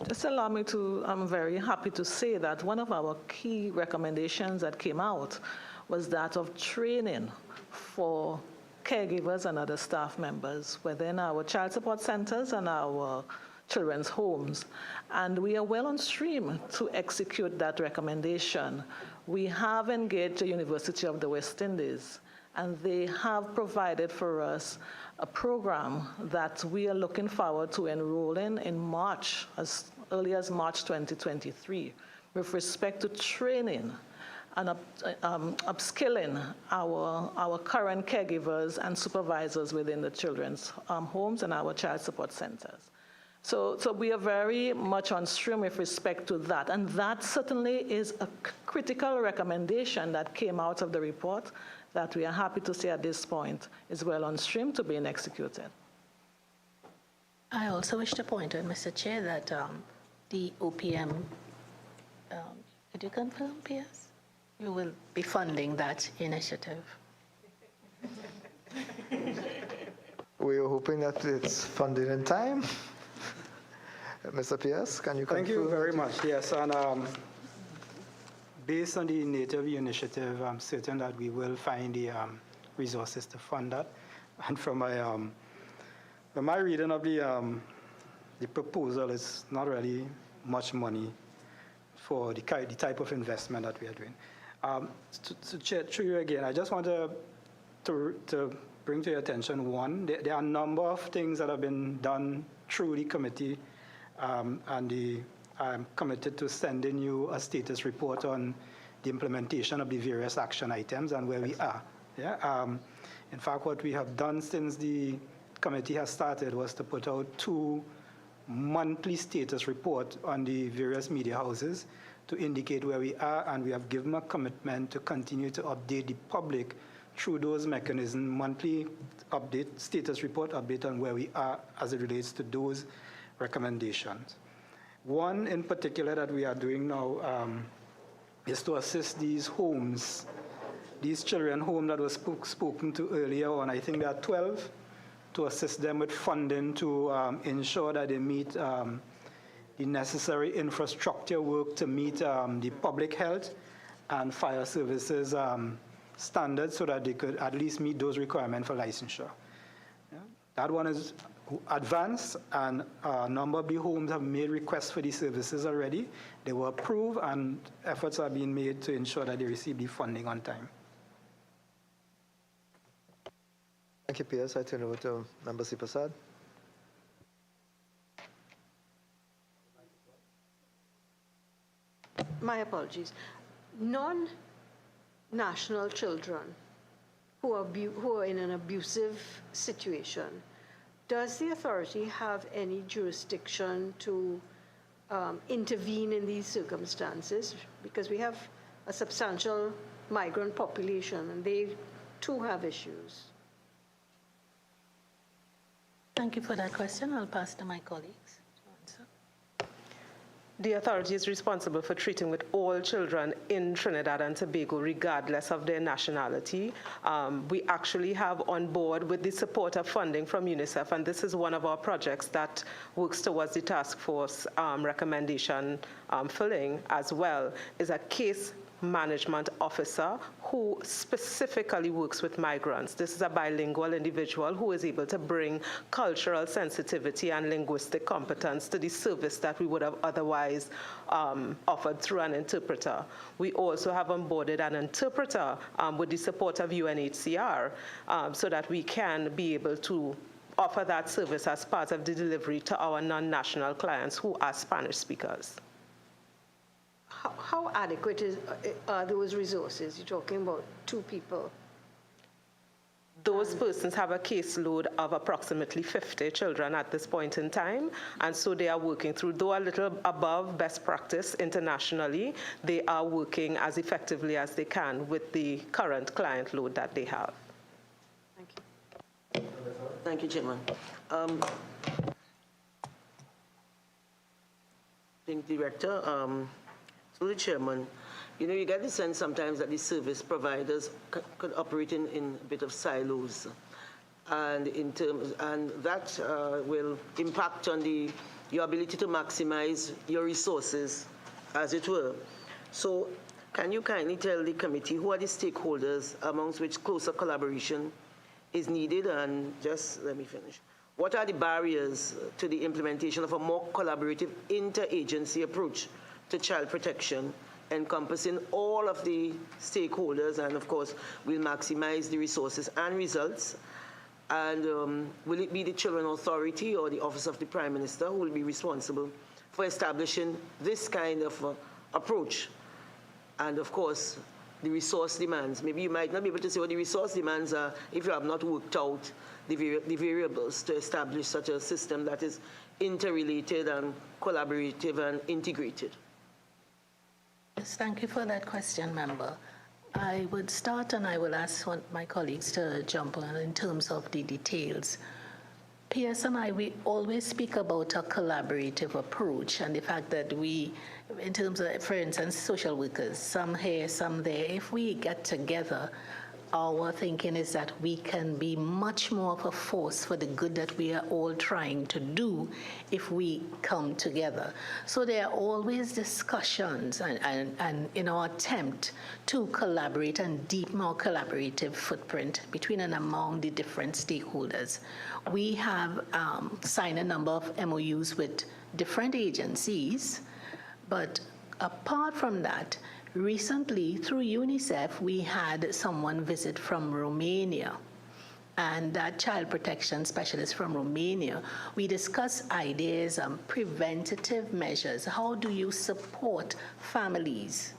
[SPEAKER 13] Just allow me to, I'm very happy to say that one of our key recommendations that came out was that of training for caregivers and other staff members within our child support centers and our children's homes. And we are well on stream to execute that recommendation. We have engaged the University of the West Indies, and they have provided for us a program that we are looking forward to enrolling in March, as early as March 2023, with respect to training and upskilling our current caregivers and supervisors within the children's homes and our child support centers. So we are very much on stream with respect to that. And that certainly is a critical recommendation that came out of the report that we are happy to say at this point is well on stream to being executed.
[SPEAKER 9] I also wish to point out, Mr. Chair, that the OPM, could you confirm, PS? You will be funding that initiative.
[SPEAKER 1] We are hoping that it's funded in time. Mr. Pierce, can you confirm?
[SPEAKER 7] Thank you very much. Yes, and based on the Native initiative, I'm certain that we will find the resources to fund that. And from my reading of the proposal, it's not really much money for the type of investment that we are doing. To chat through you again, I just want to bring to your attention, one, there are a number of things that have been done through the committee, and I'm committed to sending you a status report on the implementation of the various action items and where we are. Yeah? In fact, what we have done since the committee has started was to put out 2 monthly status report on the various media houses to indicate where we are, and we have given a commitment to continue to update the public through those mechanisms, monthly update, status report update on where we are as it relates to those recommendations. One in particular that we are doing now is to assist these homes, these children home that was spoken to earlier on. I think there are 12, to assist them with funding to ensure that they meet the necessary infrastructure work to meet the public health and fire services standards so that they could at least meet those requirements for licensure. Yeah. That one is advanced, and a number of the homes have made requests for these services already. They were approved, and efforts are being made to ensure that they receive the funding on time.
[SPEAKER 1] Thank you, Pierce. I turn over to Member Sipasad.
[SPEAKER 2] My apologies. Non-national children who are in an abusive situation, does the authority have any jurisdiction to intervene in these circumstances? Because we have a substantial migrant population, and they too have issues.
[SPEAKER 9] Thank you for that question. I'll pass to my colleagues to answer.
[SPEAKER 12] The authority is responsible for treating with all children in Trinidad and Tobago, regardless of their nationality. We actually have on board, with the support of funding from UNICEF, and this is one of our projects that works towards the task force recommendation filling as well, is a case management officer who specifically works with migrants. This is a bilingual individual who is able to bring cultural sensitivity and linguistic competence to the service that we would have otherwise offered through an interpreter. We also have onboarded an interpreter with the support of UNHCR so that we can be able to offer that service as part of the delivery to our non-national clients who are Spanish speakers.
[SPEAKER 2] How adequate are those resources? You're talking about 2 people.
[SPEAKER 12] Those persons have a caseload of approximately 50 children at this point in time, and so they are working through, though a little above best practice internationally, they are working as effectively as they can with the current client load that they have.
[SPEAKER 2] Thank you.
[SPEAKER 11] Thank you, Chairman. I think Director, through the Chairman, you know, you get the sense sometimes that the service providers could operate in a bit of silos, and that will impact on your ability to maximize your resources, as it were. So, can you kindly tell the committee who are the stakeholders amongst which closer collaboration is needed? And just let me finish. What are the barriers to the implementation of a more collaborative interagency approach to child protection, encompassing all of the stakeholders, and of course will maximize the resources and results? And will it be the Children Authority or the Office of the Prime Minister who will be responsible for establishing this kind of approach? And of course, the resource demands. Maybe you might not be able to say what the resource demands are if you have not worked out the variables to establish such a system that is interrelated and collaborative and integrated.
[SPEAKER 9] Yes, thank you for that question, Member. I would start, and I will ask my colleagues to jump on in terms of the details. Pierce and I, we always speak about a collaborative approach, and the fact that we, in terms of, for instance, social workers, some here, some there, if we get together, our thinking is that we can be much more of a force for the good that we are all trying to do if we come together. So there are always discussions and in our attempt to collaborate and deepen our collaborative footprint between and among the different stakeholders. We have signed a number of MOUs with different agencies, but apart from that, recently, through UNICEF, we had someone visit from Romania, and that child protection specialist from Romania. We discussed ideas on preventative measures. How do you support families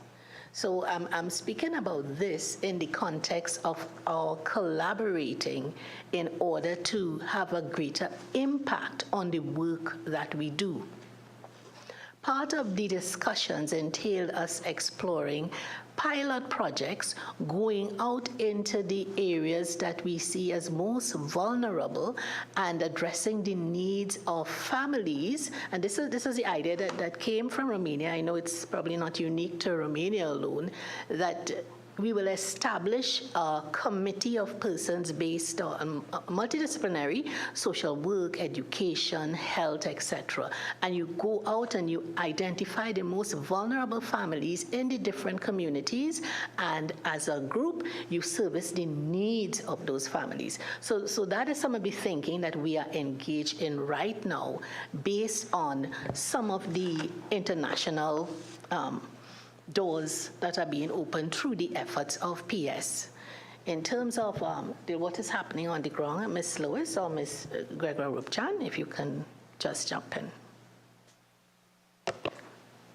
[SPEAKER 9] So I'm speaking about this in the context of our collaborating in order to have a greater impact on the work that we do. Part of the discussions entailed us exploring pilot projects, going out into the areas that we see as most vulnerable and addressing the needs of families. And this is the idea that came from Romania. I know it's probably not unique to Romania alone, that we will establish a committee of persons based on multidisciplinary, social work, education, health, etc. And you go out and you identify the most vulnerable families in the different communities, and as a group, you service the needs of those families. So that is some of the thinking that we are engaged in right now based on some of the international doors that are being opened through the efforts of PS. In terms of what is happening on the ground, Ms. Lewis or Ms. Gregor-Rupchan, if you can just jump in.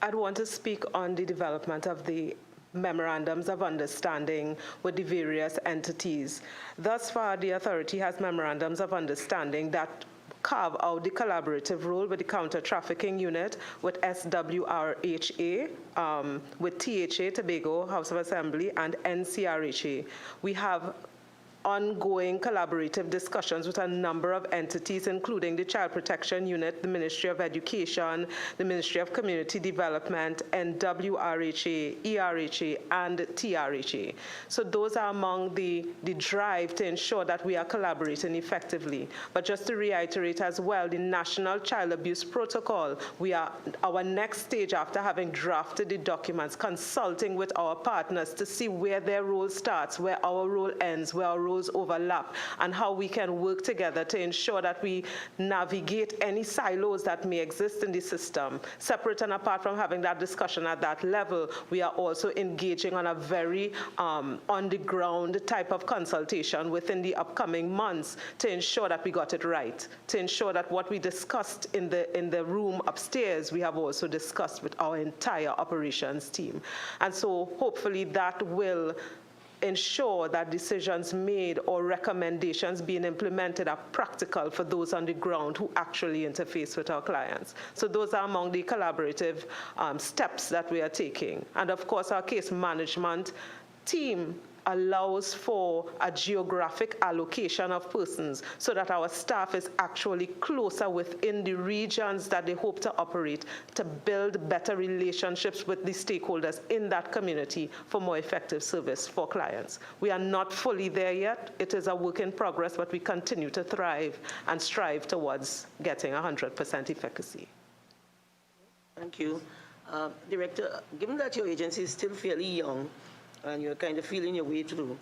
[SPEAKER 12] I'd want to speak on the development of the memorandums of understanding with the various entities. Thus far, the authority has memorandums of understanding that carve out the collaborative role with the counter-trafficking unit, with SWRHA, with THA, Tobago, House of Assembly, and NCRHA. We have ongoing collaborative discussions with a number of entities, including the Child Protection Unit, the Ministry of Education, the Ministry of Community Development, NWRHA, ERHA, and TRHA. So those are among the drive to ensure that we are collaborating effectively. But just to reiterate as well, the National Child Abuse Protocol, we are our next stage after having drafted the documents, consulting with our partners to see where their role starts, where our role ends, where our role overlap, and how we can work together to ensure that we navigate any silos that may exist in the system. Separate and apart from having that discussion at that level, we are also engaging on a very on-the-ground type of consultation within the upcoming months to ensure that we got it right, to ensure that what we discussed in the room upstairs, we have also discussed with our entire operations team. And so hopefully that will ensure that decisions made or recommendations being implemented are practical for those on the ground who actually interface with our clients. So those are among the collaborative steps that we are taking. And of course, our case management team allows for a geographic allocation of persons so that our staff is actually closer within the regions that they hope to operate to build better relationships with the stakeholders in that community for more effective service for clients. We are not fully there yet. It is a work in progress, but we continue to thrive and strive towards getting 100% efficacy.
[SPEAKER 11] Thank you. Director, given that your agency is still fairly young, and you're kind of feeling your way through,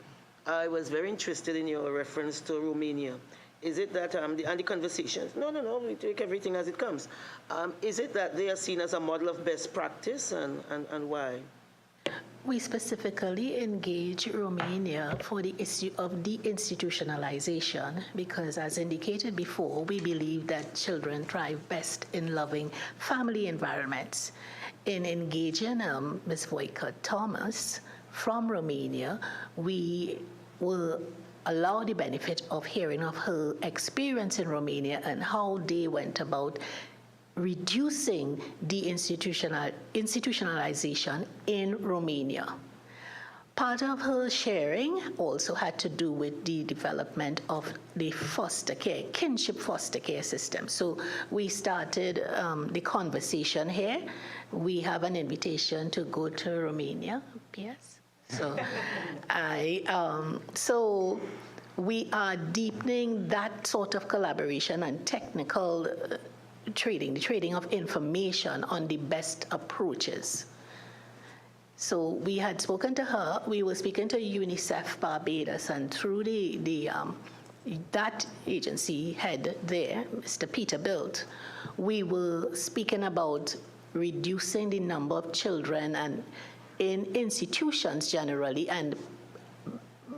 [SPEAKER 11] I was very interested in your reference to Romania. Is it that, and the conversations, no, we take everything as it comes. Is it that they are seen as a model of best practice, and why?
[SPEAKER 9] We specifically engage Romania for the issue of deinstitutionalization because, as indicated before, we believe that children thrive best in loving family environments. In engaging Ms. Voica-Thomas from Romania, we will allow the benefit of hearing of her experience in Romania and how they went about reducing institutionalization in Romania. Part of her sharing also had to do with the development of the foster care, kinship foster care system. So we started the conversation here. We have an invitation to go to Romania, yes? So, so we are deepening that sort of collaboration and technical trading, the trading of information on the best approaches. So we had spoken to her. We were speaking to UNICEF Barbados, and through that agency head there, Mr. Peter Bilt, we were speaking about reducing the number of children and in institutions generally, and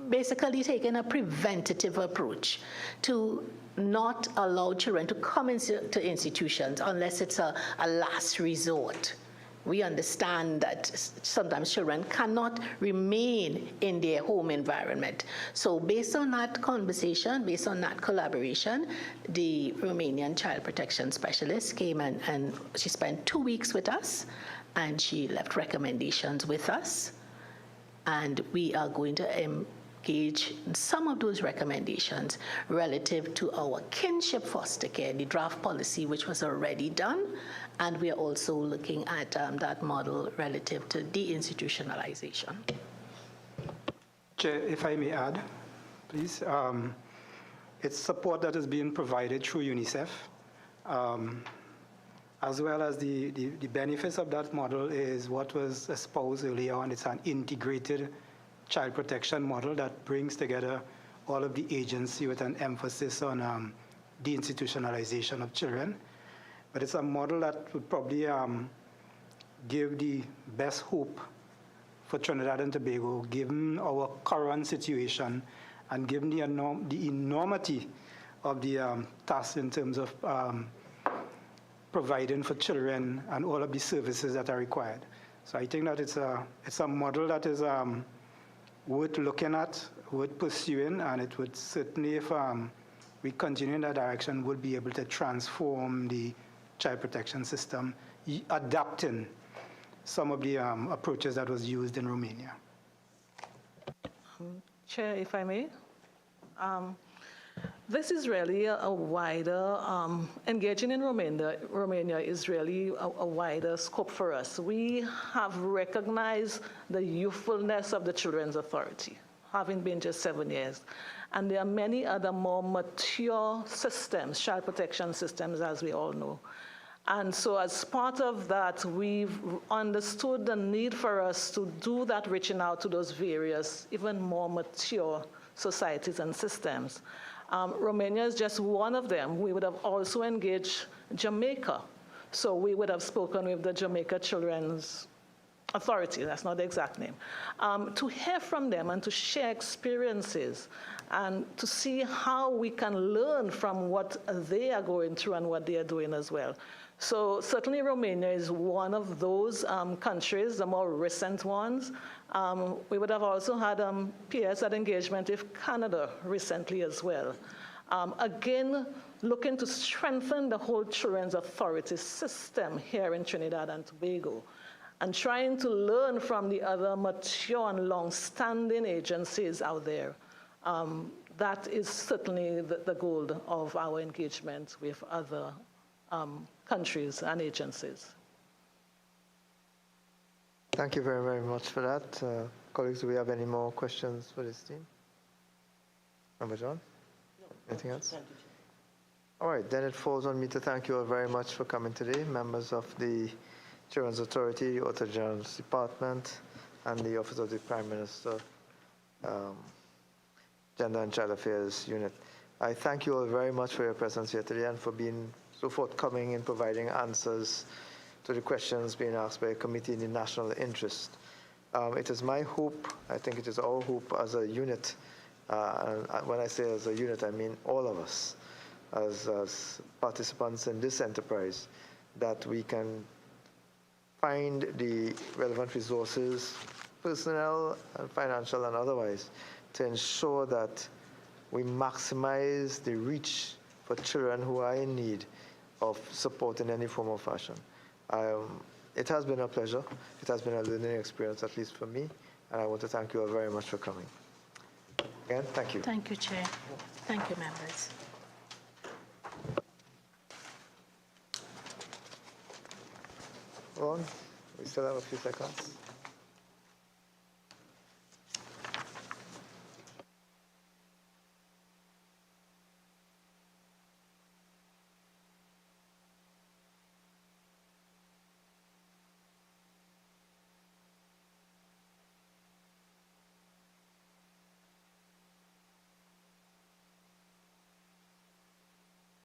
[SPEAKER 9] basically taking a preventative approach to not allow children to come into institutions unless it's a last resort. we understand that sometimes children cannot remain in their home environment. So based on that conversation, based on that collaboration, the Romanian child protection specialist came and she spent 2 weeks with us, and she left recommendations with us. And we are going to engage in some of those recommendations relative to our kinship foster care, the draft policy, which was already done. And we are also looking at that model relative to deinstitutionalization.
[SPEAKER 7] Chair, if I may add, please. It's support that is being provided through UNICEF, as well as the benefits of that model is what was espoused earlier on. It's an integrated child protection model that brings together all of the agency with an emphasis on deinstitutionalization of children. But it's a model that would probably give the best hope for Trinidad and Tobago, given our current situation and given the enormity of the task in terms of providing for children and all of the services that are required. So I think that it's a model that is worth looking at, worth pursuing, and it would certainly, if we continue in that direction, would be able to transform the child protection system, adapting some of the approaches that was used in Romania.
[SPEAKER 13] Chair, if I may. This is really a wider, engaging in Romania is really a wider scope for us. We have recognized the youthfulness of the Children's Authority, having been just 7 years. And there are many other more mature systems, child protection systems, as we all know. And so as part of that, we've understood the need for us to do that reaching out to those various, even more mature societies and systems. Romania is just one of them. We would have also engaged Jamaica. So we would have spoken with the Jamaica Children's Authority, that's not the exact name, to hear from them and to share experiences and to see how we can learn from what they are going through and what they are doing as well. So certainly Romania is one of those countries, the more recent ones. We would have also had peers at engagement with Canada recently as well. Again, looking to strengthen the whole Children's Authority system here in Trinidad and Tobago, and trying to learn from the other mature and long-standing agencies out there. That is certainly the goal of our engagement with other countries and agencies.
[SPEAKER 1] Thank you very, very much for that. Colleagues, do we have any more questions for this team? Member John? No. Anything else? All right, then it falls on me to thank you all very much for coming today, members of the Children's Authority, Auditor General's Department, and the Office of the Prime Minister, Gender and Child Affairs Unit. I thank you all very much for your presence here today and for being so forthcoming in providing answers to the questions being asked by a committee in the national interest. It is my hope, I think it is our hope as a unit, and when I say as a unit, I mean all of us as participants in this enterprise, that we can find the relevant resources, personnel and financial and otherwise, to ensure that we maximize the reach for children who are in need of support in any form or fashion. It has been a pleasure. It has been a learning experience, at least for me, and I want to thank you all very much for coming. Again, thank you.
[SPEAKER 9] Thank you, Chair. Thank you, members.
[SPEAKER 1] Ron, we still have a few seconds.